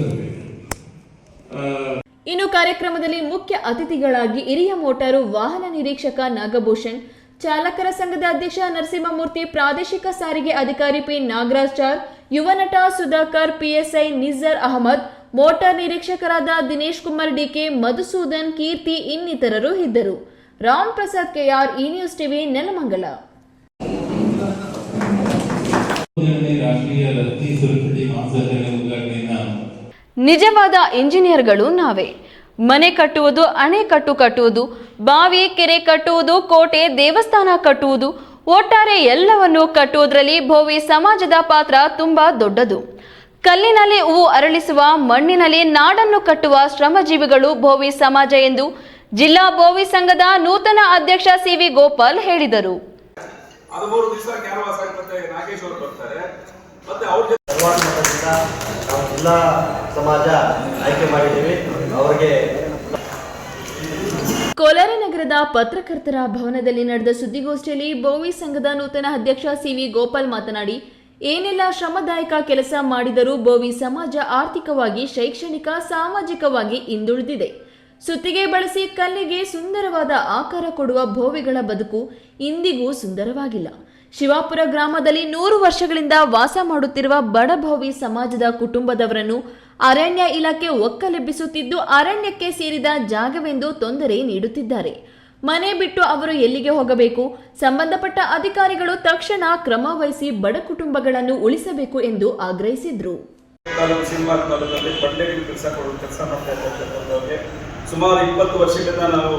ಇನ್ನು ಕಾರ್ಯಕ್ರಮದಲ್ಲಿ ಮುಖ್ಯ ಅತಿಥಿಗಳಾಗಿ ಹಿರಿಯ ಮೋಟಾರು ವಾಹನ ನಿರೀಕ್ಷಕ ನಾಗಭೂಷಣ್, ಚಾಲಕರ ಸಂಘದ ಅಧ್ಯಕ್ಷ ನರಸಿಂಹಮೂರ್ತಿ, ಪ್ರಾದೇಶಿಕ ಸಾರಿಗೆ ಅಧಿಕಾರಿ P ನಾಗರಾಜ್, ಯುವ ನಟ ಸುಧಾಕರ್, PSI ನಿಜರ್ ಅಹಮದ್, ಮೋಟಾರ್ ನಿರೀಕ್ಷಕರಾದ ದಿನೇಶ್ ಕುಮಾರ್ DK, ಮಧುಸೂದನ್, ಕೀರ್ತಿ ಇನ್ನಿತರರು ಇದ್ದರು. Ram Prasad KR, E-News TV, Nelamangala. ನಿಜವಾದ ಇಂಜಿನಿಯರ್ಗಳು ನಾವೇ. ಮನೆ ಕಟ್ಟುವುದು, ಅಣೆಕಟ್ಟು ಕಟ್ಟುವುದು, ಬಾವಿ ಕೆರೆ ಕಟ್ಟುವುದು, ಕೋಟೆ ದೇವಸ್ಥಾನ ಕಟ್ಟುವುದು, ಒಟ್ಟಾರೆ ಎಲ್ಲವನ್ನು ಕಟ್ಟುವುದರಲ್ಲಿ ಭೋವಿ ಸಮಾಜದ ಪಾತ್ರ ತುಂಬಾ ದೊಡ್ಡದು. ಕಲ್ಲಿನಲ್ಲಿ ಹೂವು ಅರಳಿಸುವ, ಮಣ್ಣಿನಲ್ಲಿ ನಾಡನ್ನು ಕಟ್ಟುವ ಶ್ರಮಜೀವಿಗಳು ಭೋವಿ ಸಮಾಜ ಎಂದು ಜಿಲ್ಲಾ ಭೋವಿ ಸಂಘದ ನೂತನ ಅಧ್ಯಕ್ಷ CV ಗೋಪಾಲ್ ಹೇಳಿದರು. 13 ದಿವಸ ಕ್ಯಾನ್ವಾಸ್ ಮತ್ತೆ ನಾಗೇಶ್ ಅವರು ಬರ್ತಾರೆ. ಮತ್ತೆ ಅವ್ರ ನಾವು ಜಿಲ್ಲಾ ಸಮಾಜ ಆಯ್ಕೆ ಮಾಡಿದ್ದೀವಿ. ಅವರಿಗೆ ಕೋಲಾರ ನಗರದ ಪತ್ರಕರ್ತರ ಭವನದಲ್ಲಿ ನಡೆದ ಸುದ್ದಿಗೋಷ್ಠಿಯಲ್ಲಿ ಭೋವಿ ಸಂಘದ ನೂತನ ಅಧ್ಯಕ್ಷ CV ಗೋಪಾಲ್ ಮಾತನಾಡಿ, ಏನೆಲ್ಲ ಶ್ರಮದಾಯಕ ಕೆಲಸ ಮಾಡಿದರೂ ಭೋವಿ ಸಮಾಜ ಆರ್ಥಿಕವಾಗಿ, ಶೈಕ್ಷಣಿಕ, ಸಾಮಾಜಿಕವಾಗಿ ಹಿಂದುಳಿದಿದೆ. ಸುತ್ತಿಗೆ ಬಳಸಿ ಕಲ್ಲಿಗೆ ಸುಂದರವಾದ ಆಕಾರ ಕೊಡುವ ಭೋವಿಗಳ ಬದುಕು ಇಂದಿಗೂ ಸುಂದರವಾಗಿಲ್ಲ. ಶಿವಾಪುರ ಗ್ರಾಮದಲ್ಲಿ 100 ವರ್ಷಗಳಿಂದ ವಾಸ ಮಾಡುತ್ತಿರುವ ಬಡಭೋವಿ ಸಮಾಜದ ಕುಟುಂಬದವರನ್ನು ಅರಣ್ಯ ಇಲಾಖೆ ಒಕ್ಕಲೆಬ್ಬಿಸುತ್ತಿದ್ದು ಅರಣ್ಯಕ್ಕೆ ಸೇರಿದ ಜಾಗವೆಂದು ತೊಂದರೆ ನೀಡುತ್ತಿದ್ದಾರೆ. ಮನೆ ಬಿಟ್ಟು ಅವರು ಎಲ್ಲಿಗೆ ಹೋಗಬೇಕು? ಸಂಬಂಧಪಟ್ಟ ಅಧಿಕಾರಿಗಳು ತಕ್ಷಣ ಕ್ರಮ ವಹಿಸಿ ಬಡ ಕುಟುಂಬಗಳನ್ನು ಉಳಿಸಬೇಕು ಎಂದು ಆಗ್ರಹಿಸಿದರು. ಸುಮಾರು 20 ವರ್ಷಗಳಿಂದ ನಾವು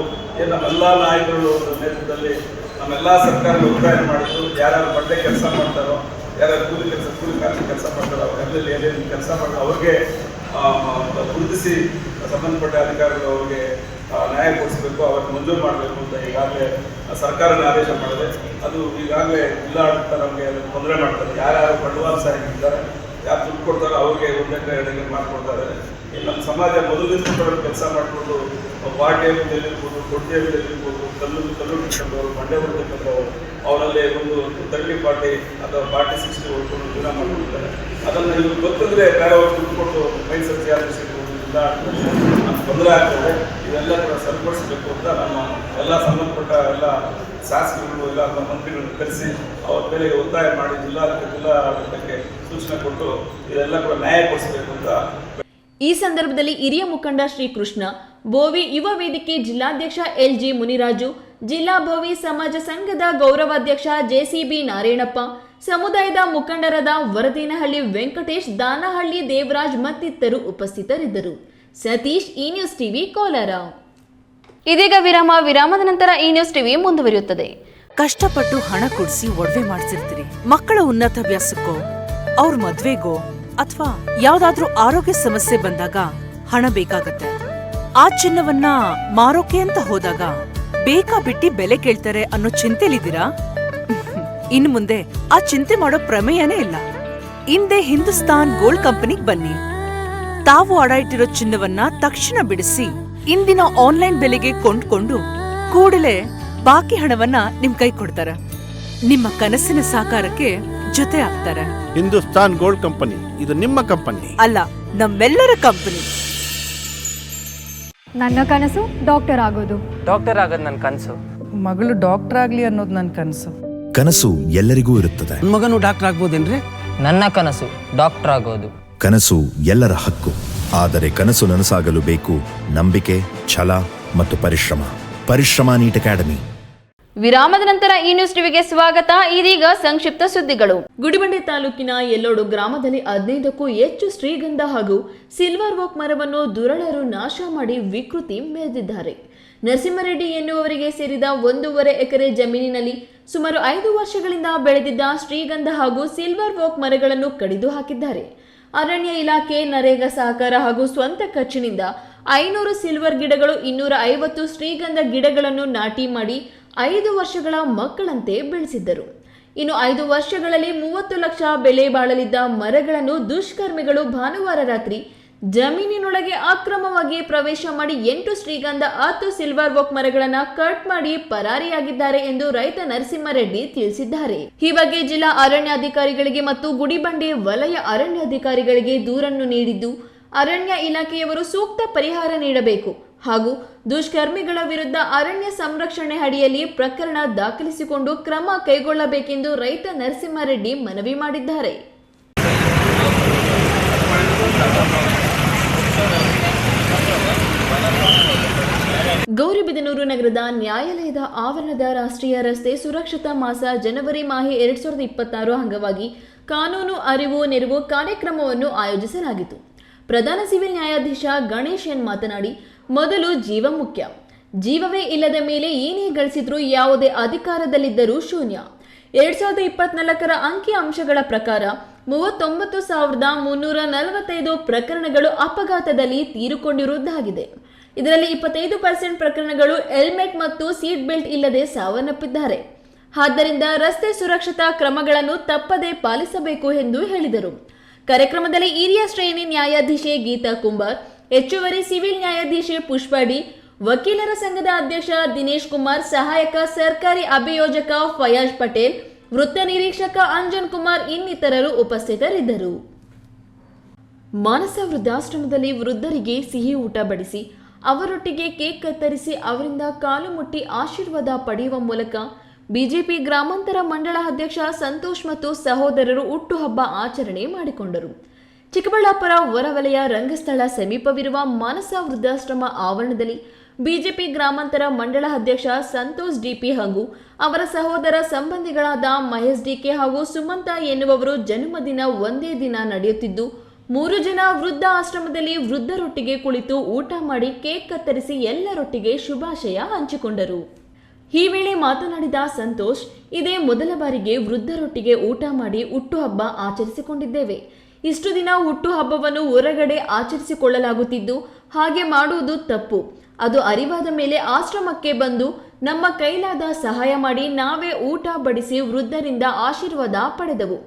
ನಮ್ಮೆಲ್ಲ ನಾಯಕರು ನೇತೃತ್ವದಲ್ಲಿ ನಮ್ಮೆಲ್ಲ ಸರ್ಕಾರಗಳು ಒತ್ತಾಯ ಮಾಡಿದ್ರು. ಯಾರ್ಯಾರು ಬಂಡೆ ಕೆಲಸ ಮಾಡ್ತಾರೋ, ಯಾರ್ಯಾರು ಕೂಲಿ ಕೆಲಸ ಮಾಡ್ತಾರೋ, ಅವರೆಲ್ಲ ಏನೇನು ಕೆಲಸ ಮಾಡೋ ಅವ್ರಿಗೆ ಗುರುತಿಸಿ ಸಂಬಂಧಪಟ್ಟ ಅಧಿಕಾರಿಗಳು ಅವ್ರಿಗೆ ನ್ಯಾಯ ಕೊಡಿಸಬೇಕು, ಅವ್ರಿಗೆ ಮಂಜೂರು ಮಾಡಬೇಕು ಅಂತ ಈಗಾಗಲೇ ಸರ್ಕಾರನೇ ಆದೇಶ ಮಾಡಿದೆ. ಅದು ಈಗಾಗಲೇ ಜಿಲ್ಲಾಡಳಿತ ನಮಗೆ ತೊಂದರೆ ಮಾಡ್ತಾರೆ. ಯಾರ್ಯಾರು ಬಂಡವಾಳ ಸಾಹಿದ್ದಾರೆ, ಯಾರು ದುಡ್ಡು ಕೊಡ್ತಾರೋ ಅವ್ರಿಗೆ 1 ಎಕರೆ 2 ಎಕರೆ ಮಾಡಿಕೊಡ್ತಾರೆ. ನಮ್ಮ ಸಮಾಜ ಮೊದಲಿಂದ ಕೆಲಸ ಮಾಡಿಕೊಂಡು ವಾಟೆಯಲ್ಲಿರ್ಬೋದು, ದೊಡ್ಡಿಯಲ್ಲಿರ್ಬೋದು, ಕಲ್ಲು ಬಿಟ್ಕೊಂಡವರು, ಬಂಡೆ ಹೊಡೆದಿಟ್ಟವರು, ಅವರಲ್ಲಿ ಒಂದು 30 ಪಾರ್ಟಿ ಅಥವಾ ಪಾರ್ಟಿ 60 ಹೊಡ್ಕೊಂಡು ಜೀವನ ಮಾಡಿಕೊಡ್ತಾರೆ. ಅದನ್ನು ಇವ್ರು ಗೊತ್ತಿದ್ರೆ ಬೇರೆಯವರು ದುಡ್ಡು ಕೊಟ್ಟು ಮೈ ಸತ್ಯಾಗ್ರಹ ತೊಂದರೆ ಆಗ್ತದೆ. ಇದೆಲ್ಲ ಕೂಡ ಸರಿಪಡಿಸಬೇಕು ಅಂತ ನಮ್ಮ ಎಲ್ಲ ಸಂಬಂಧಪಟ್ಟ ಎಲ್ಲ ಶಾಸಕರು ಎಲ್ಲ ಮಂತ್ರಿಗಳನ್ನು ಕರೆಸಿ ಅವ್ರ ಮೇಲೆ ಒತ್ತಾಯ ಮಾಡಿ ಜಿಲ್ಲಾಡಳಿತಕ್ಕೆ ಸೂಚನೆ ಕೊಟ್ಟು ಇದೆಲ್ಲ ಕೂಡ ನ್ಯಾಯ ಕೊಡಿಸಬೇಕು ಅಂತ. ಈ ಸಂದರ್ಭದಲ್ಲಿ ಹಿರಿಯ ಮುಖಂಡ ಶ್ರೀಕೃಷ್ಣ, ಬೋವಿ ಯುವ ವೇದಿಕೆ ಜಿಲ್ಲಾಧ್ಯಕ್ಷ LG ಮುನಿರಾಜು, ಜಿಲ್ಲಾ ಬೋವಿ ಸಮಾಜ ಸಂಘದ ಗೌರವಾಧ್ಯಕ್ಷ JCB ನಾರಾಯಣಪ್ಪ, ಸಮುದಾಯದ ಮುಖಂಡರಾದ ವರದೇನಹಳ್ಳಿ ವೆಂಕಟೇಶ್, ದಾನಹಳ್ಳಿ ದೇವರಾಜ್ ಮತ್ತಿತರರು ಉಪಸ್ಥಿತರಿದ್ದರು. ಸತೀಶ್, ಈ ನ್ಯೂಸ್ ಟಿವಿ, ಕೋಲಾರ. ಇದೀಗ ವಿರಾಮದ ನಂತರ ಈ ನ್ಯೂಸ್ ಟಿವಿ ಮುಂದುವರಿಯುತ್ತದೆ. ಕಷ್ಟಪಟ್ಟು ಹಣ ಕೊಡಿಸಿ ಒಡವೆ ಮಾಡಿಸಿರ್ತೀರಿ. ಮಕ್ಕಳ ಉನ್ನತ ವ್ಯಾಸಕ್ಕೋ, ಅವ್ರ ಮದ್ವೆಗೋ ಅಥವಾ ಯಾವ್ದಾದ್ರೂ ಆರೋಗ್ಯ ಸಮಸ್ಯೆ ಬಂದಾಗ ಹಣ ಬೇಕಾಗತ್ತೆ. ಆ ಚಿನ್ನವನ್ನ ಮಾರೋಕೆ ಅಂತ ಹೋದಾಗ ಬೇಕಾ ಬಿಟ್ಟಿ ಬೆಲೆ ಕೇಳ್ತಾರೆ ಅನ್ನೋ ಚಿಂತೆಲಿದ್ದೀರಾ? ಇನ್ನು ಮುಂದೆ ಆ ಚಿಂತೆ ಮಾಡೋ ಪ್ರಮೇಯನೇ ಇಲ್ಲ. ಹಿಂದೆ ಹಿಂದೂಸ್ತಾನ್ ಗೋಲ್ಡ್ ಕಂಪನಿಗೆ ಬನ್ನಿ. ತಾವು ಅಡ ಇಟ್ಟಿರೋ ಚಿನ್ನವನ್ನ ತಕ್ಷಣ ಬಿಡಿಸಿ ಇಂದಿನ ಆನ್ಲೈನ್ ಬೆಲೆಗೆ ಕೊಂಡ್ಕೊಂಡು ಕೂಡಲೇ ಬಾಕಿ ಹಣವನ್ನ ನಿಮ್ ಕೈ ಕೊಡ್ತಾರೆ. ನಿಮ್ಮ ಕನಸಿನ ಸಾಕಾರಕ್ಕೆ ಜೊತೆ ಆಗ್ತಾರೆ. ಹಿಂದೂಸ್ತಾನ್ ಗೋಲ್ಡ್ ಕಂಪನಿ, ಇದು ನಿಮ್ಮ ಕಂಪನಿ ಅಲ್ಲ, ನಮ್ಮೆಲ್ಲರ ಕಂಪನಿ. ನನ್ನ ಕನಸು ಡಾಕ್ಟರ್ ಆಗೋದು. ಡಾಕ್ಟರ್ ಆಗೋದು ನನ್ನ ಕನಸು. ಮಗಳು ಡಾಕ್ಟರ್ ಆಗ್ಲಿ ಅನ್ನೋದು ನನ್ನ ಕನಸು. ಕನಸು ಎಲ್ಲರಿಗೂ ಇರುತ್ತದೆ. ಮಗನು ಡಾಕ್ಟರ್ ಆಗ್ಬೋದೇನ್ರಿ? ನನ್ನ ಕನಸು ಡಾಕ್ಟರ್ ಆಗೋದು. ಕನಸು ಎಲ್ಲರ ಹಕ್ಕು. ಆದರೆ ಕನಸು ನನಸಾಗಲು ಬೇಕು ನಂಬಿಕೆ, ಛಲ ಮತ್ತು ಪರಿಶ್ರಮ ನೀಟ್ ಅಕಾಡೆಮಿ. ವಿರಾಮದ ನಂತರ ಈ ನ್ಯೂಸ್ ಟಿವಿಗೆ ಸ್ವಾಗತ. ಇದೀಗ ಸಂಕ್ಷಿಪ್ತ ಸುದ್ದಿಗಳು. ಗುಡಿಬಂಡೆ ತಾಲೂಕಿನ ಯಲ್ಲೋಡು ಗ್ರಾಮದಲ್ಲಿ 15ಕ್ಕೂ ಹೆಚ್ಚು ಶ್ರೀಗಂಧ ಹಾಗೂ ಸಿಲ್ವರ್ ವೋಕ್ ಮರವನ್ನು ದುರಳರು ನಾಶ ಮಾಡಿ ವಿಕೃತಿ ಮೆರೆದಿದ್ದಾರೆ. ನರಸಿಂಹರೆಡ್ಡಿ ಎನ್ನುವವರಿಗೆ ಸೇರಿದ 1.5 ಎಕರೆ ಜಮೀನಿನಲ್ಲಿ ಸುಮಾರು 5 ವರ್ಷಗಳಿಂದ ಬೆಳೆದಿದ್ದ ಶ್ರೀಗಂಧ ಹಾಗೂ ಸಿಲ್ವರ್ ವೋಕ್ ಮರಗಳನ್ನು ಕಡಿದು ಹಾಕಿದ್ದಾರೆ. ಅರಣ್ಯ ಇಲಾಖೆ, ನರೇಗಾ ಸಹಕಾರ ಹಾಗೂ ಸ್ವಂತ ಖರ್ಚಿನಿಂದ 500 ಸಿಲ್ವರ್ ಗಿಡಗಳು, 250 ಶ್ರೀಗಂಧ ಗಿಡಗಳನ್ನು ನಾಟಿ ಮಾಡಿ 5 ವರ್ಷಗಳ ಮಕ್ಕಳಂತೆ ಬೆಳೆಸಿದ್ದರು. ಇನ್ನು 5 ವರ್ಷಗಳಲ್ಲಿ 30 ಲಕ್ಷ ಬೆಲೆ ಬಾಳಲಿದ್ದ ಮರಗಳನ್ನು ದುಷ್ಕರ್ಮಿಗಳು ಭಾನುವಾರ ರಾತ್ರಿ ಜಮೀನಿನೊಳಗೆ ಅಕ್ರಮವಾಗಿ ಪ್ರವೇಶ ಮಾಡಿ 8 ಶ್ರೀಗಂಧ, 10 ಸಿಲ್ವರ್ ವೋಕ್ ಮರಗಳನ್ನು ಕಟ್ ಮಾಡಿ ಪರಾರಿಯಾಗಿದ್ದಾರೆ ಎಂದು ರೈತ ನರಸಿಂಹರೆಡ್ಡಿ ತಿಳಿಸಿದ್ದಾರೆ. ಈ ಬಗ್ಗೆ ಜಿಲ್ಲಾ ಅರಣ್ಯಾಧಿಕಾರಿಗಳಿಗೆ ಮತ್ತು ಗುಡಿಬಂಡೆ ವಲಯ ಅರಣ್ಯಾಧಿಕಾರಿಗಳಿಗೆ ದೂರನ್ನು ನೀಡಿದ್ದು, ಅರಣ್ಯ ಇಲಾಖೆಯವರು ಸೂಕ್ತ ಪರಿಹಾರ ನೀಡಬೇಕು ಹಾಗೂ ದುಷ್ಕರ್ಮಿಗಳ ವಿರುದ್ಧ ಅರಣ್ಯ ಸಂರಕ್ಷಣೆ ಅಡಿಯಲ್ಲಿ ಪ್ರಕರಣ ದಾಖಲಿಸಿಕೊಂಡು ಕ್ರಮ ಕೈಗೊಳ್ಳಬೇಕೆಂದು ರೈತ ನರಸಿಂಹರೆಡ್ಡಿ ಮನವಿ ಮಾಡಿದ್ದಾರೆ. ಗೌರಿಬಿದನೂರು ನಗರದ ನ್ಯಾಯಾಲಯದ ಆವರಣದ ರಾಷ್ಟ್ರೀಯ ರಸ್ತೆ ಸುರಕ್ಷತಾ ಮಾಸ ಜನವರಿ ಮಾಹೆ 2026 ಅಂಗವಾಗಿ ಕಾನೂನು ಅರಿವು ನೆರವು ಕಾರ್ಯಕ್ರಮವನ್ನು ಆಯೋಜಿಸಲಾಗಿತ್ತು. ಪ್ರಧಾನ ಸಿವಿಲ್ ನ್ಯಾಯಾಧೀಶ ಗಣೇಶ್ ಎನ್ ಮಾತನಾಡಿ, ಮೊದಲು ಜೀವ ಮುಖ್ಯ. ಜೀವವೇ ಇಲ್ಲದ ಮೇಲೆ ಏನೇ ಗಳಿಸಿದ್ರೂ ಯಾವುದೇ ಅಧಿಕಾರದಲ್ಲಿದ್ದರೂ ಶೂನ್ಯ. 2024 ಅಂಕಿ ಅಂಶಗಳ ಪ್ರಕಾರ 39,345 ಪ್ರಕರಣಗಳು ಅಪಘಾತದಲ್ಲಿ ತೀರಿಕೊಂಡಿರುವುದಾಗಿದೆ. ಇದರಲ್ಲಿ 25% ಪ್ರಕರಣಗಳು ಹೆಲ್ಮೆಟ್ ಮತ್ತು ಸೀಟ್ ಬೆಲ್ಟ್ ಇಲ್ಲದೆ ಸಾವನ್ನಪ್ಪಿದ್ದಾರೆ. ಆದ್ದರಿಂದ ರಸ್ತೆ ಸುರಕ್ಷತಾ ಕ್ರಮಗಳನ್ನು ತಪ್ಪದೇ ಪಾಲಿಸಬೇಕು ಎಂದು ಹೇಳಿದರು. ಕಾರ್ಯಕ್ರಮದಲ್ಲಿ ಹಿರಿಯ ಶ್ರೇಣಿ ನ್ಯಾಯಾಧೀಶೆ ಗೀತಾ ಕುಂಬಾರ್, ಹೆಚ್ಚುವರಿ ಸಿವಿಲ್ ನ್ಯಾಯಾಧೀಶೆ ಪುಷ್ಪಡಿ, ವಕೀಲರ ಸಂಘದ ಅಧ್ಯಕ್ಷ ದಿನೇಶ್ ಕುಮಾರ್, ಸಹಾಯಕ ಸರ್ಕಾರಿ ಅಭಿಯೋಜಕ ಫಯಾಜ್ ಪಟೇಲ್, ವೃತ್ತ ನಿರೀಕ್ಷಕ ಅಂಜನ್ ಕುಮಾರ್ ಇನ್ನಿತರರು ಉಪಸ್ಥಿತರಿದ್ದರು. ಮಾನಸ ವೃದ್ಧಾಶ್ರಮದಲ್ಲಿ ವೃದ್ಧರಿಗೆ ಸಿಹಿ ಊಟ ಬಡಿಸಿ ಅವರೊಟ್ಟಿಗೆ ಕೇಕ್ ಕತ್ತರಿಸಿ ಅವರಿಂದ ಕಾಲು ಮುಟ್ಟಿ ಆಶೀರ್ವಾದ ಪಡೆಯುವ ಮೂಲಕ ಬಿಜೆಪಿ ಗ್ರಾಮಾಂತರ ಮಂಡಳ ಅಧ್ಯಕ್ಷ ಸಂತೋಷ್ ಮತ್ತು ಸಹೋದರರು ಹುಟ್ಟುಹಬ್ಬ ಆಚರಣೆ ಮಾಡಿಕೊಂಡರು. ಚಿಕ್ಕಬಳ್ಳಾಪುರ ಹೊರವಲಯ ರಂಗಸ್ಥಳ ಸಮೀಪವಿರುವ ಮಾನಸ ವೃದ್ಧಾಶ್ರಮ ಆವರಣದಲ್ಲಿ ಬಿಜೆಪಿ ಗ್ರಾಮಾಂತರ ಮಂಡಳ ಅಧ್ಯಕ್ಷ ಸಂತೋಷ್ ಡಿಪಿ ಹಾಗೂ ಅವರ ಸಹೋದರ ಸಂಬಂಧಿಗಳಾದ ಮಹೇಶ್ ಡಿಕೆ ಹಾಗೂ ಸುಮಂತ ಎನ್ನುವವರು ಜನ್ಮದಿನ ಒಂದೇ ದಿನ ನಡೆಯುತ್ತಿದ್ದು 3 ಜನ ವೃದ್ಧ ಆಶ್ರಮದಲ್ಲಿ ವೃದ್ಧರೊಟ್ಟಿಗೆ ಕುಳಿತು ಊಟ ಮಾಡಿ ಕೇಕ್ ಕತ್ತರಿಸಿ ಎಲ್ಲರೊಟ್ಟಿಗೆ ಶುಭಾಶಯ ಹಂಚಿಕೊಂಡರು. ಈ ವೇಳೆ ಮಾತನಾಡಿದ ಸಂತೋಷ್, ಇದೇ ಮೊದಲ ಬಾರಿಗೆ ವೃದ್ಧರೊಟ್ಟಿಗೆ ಊಟ ಮಾಡಿ ಹುಟ್ಟುಹಬ್ಬ ಆಚರಿಸಿಕೊಂಡಿದ್ದೇವೆ. ಇಷ್ಟು ದಿನ ಹುಟ್ಟುಹಬ್ಬವನ್ನು ಹೊರಗಡೆ ಆಚರಿಸಿಕೊಳ್ಳಲಾಗುತ್ತಿದ್ದು ಹಾಗೆ ಮಾಡುವುದು ತಪ್ಪು. ಅದು ಅರಿವಾದ ಮೇಲೆ ಆಶ್ರಮಕ್ಕೆ ಬಂದು ನಮ್ಮ ಕೈಲಾದ ಸಹಾಯ ಮಾಡಿ ನಾವೇ ಊಟ ಬಡಿಸಿ ವೃದ್ಧರಿಂದ ಆಶೀರ್ವಾದ ಪಡೆದವು.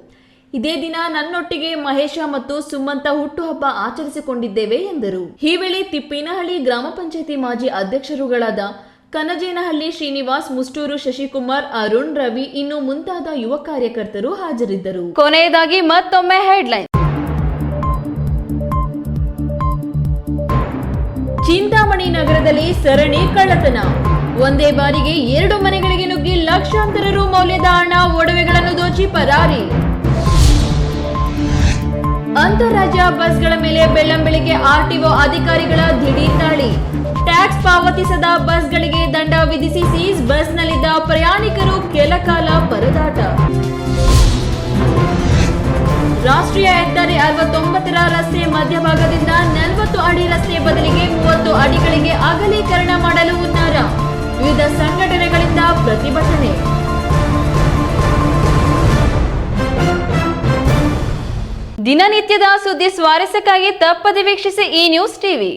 ಇದೇ ದಿನ ನನ್ನೊಟ್ಟಿಗೆ ಮಹೇಶ ಮತ್ತು ಸುಮಂತ ಹುಟ್ಟುಹಬ್ಬ ಆಚರಿಸಿಕೊಂಡಿದ್ದೇವೆ ಎಂದರು. ಈ ವೇಳೆ ತಿಪ್ಪಿನಹಳ್ಳಿ ಗ್ರಾಮ ಪಂಚಾಯಿತಿ ಮಾಜಿ ಅಧ್ಯಕ್ಷರುಗಳಾದ ಕನಜೇನಹಳ್ಳಿ ಶ್ರೀನಿವಾಸ್, ಮುಷ್ಟೂರು ಶಶಿಕುಮಾರ್, ಅರುಣ್, ರವಿ ಇನ್ನು ಮುಂತಾದ ಯುವ ಕಾರ್ಯಕರ್ತರು ಹಾಜರಿದ್ದರು. ಕೊನೆಯದಾಗಿ ಮತ್ತೊಮ್ಮೆ ಹೆಡ್ಲೈನ್. ಚಿಂತಾಮಣಿ ನಗರದಲ್ಲಿ ಸರಣಿ ಕಳ್ಳತನ. ಒಂದೇ ಬಾರಿಗೆ 2 ಮನೆಗಳಿಗೆ ನುಗ್ಗಿ ಲಕ್ಷಾಂತರ ರು ಮೌಲ್ಯದ ಹಣ, ಒಡವೆಗಳನ್ನು ದೋಚಿ ಪರಾರಿ. ಅಂತಾರಾಜ್ಯ ಬಸ್ಗಳ ಮೇಲೆ ಬೆಳ್ಳಂಬೆಳಿಗ್ಗೆ ಆರ್ಟಿಒ ಅಧಿಕಾರಿಗಳ ದಿಢೀರ್ ದಾಳಿ. ಟ್ಯಾಕ್ಸ್ ಪಾವತಿಸದ ಬಸ್ಗಳಿಗೆ ದಂಡ ವಿಧಿಸಿ ಸೀಸ್. ಬಸ್ನಲ್ಲಿದ್ದ ಪ್ರಯಾಣಿಕರು ಕೆಲಕಾಲ ಪರದಾಟ. ರಾಷ್ಟ್ರೀಯ ಹೆದ್ದಾರಿ 69ರ ರಸ್ತೆ ಮಧ್ಯಭಾಗದಿಂದ 40 ಅಡಿ ರಸ್ತೆ ಬದಲಿಗೆ 30 ಅಡಿಗಳಿಗೆ ಅಗಲೀಕರಣ ಮಾಡಲು ಹುನ್ನಾರ. ವಿವಿಧ ಸಂಘಟನೆಗಳಿಂದ ಪ್ರತಿಭಟನೆ. ದಿನನಿತ್ಯದ ಸುದ್ದಿ ಸ್ವಾರಸ್ಯಕ್ಕಾಗಿ ತಪ್ಪದೆ ವೀಕ್ಷಿಸಿ ಈ ನ್ಯೂಸ್ ಟಿವಿ.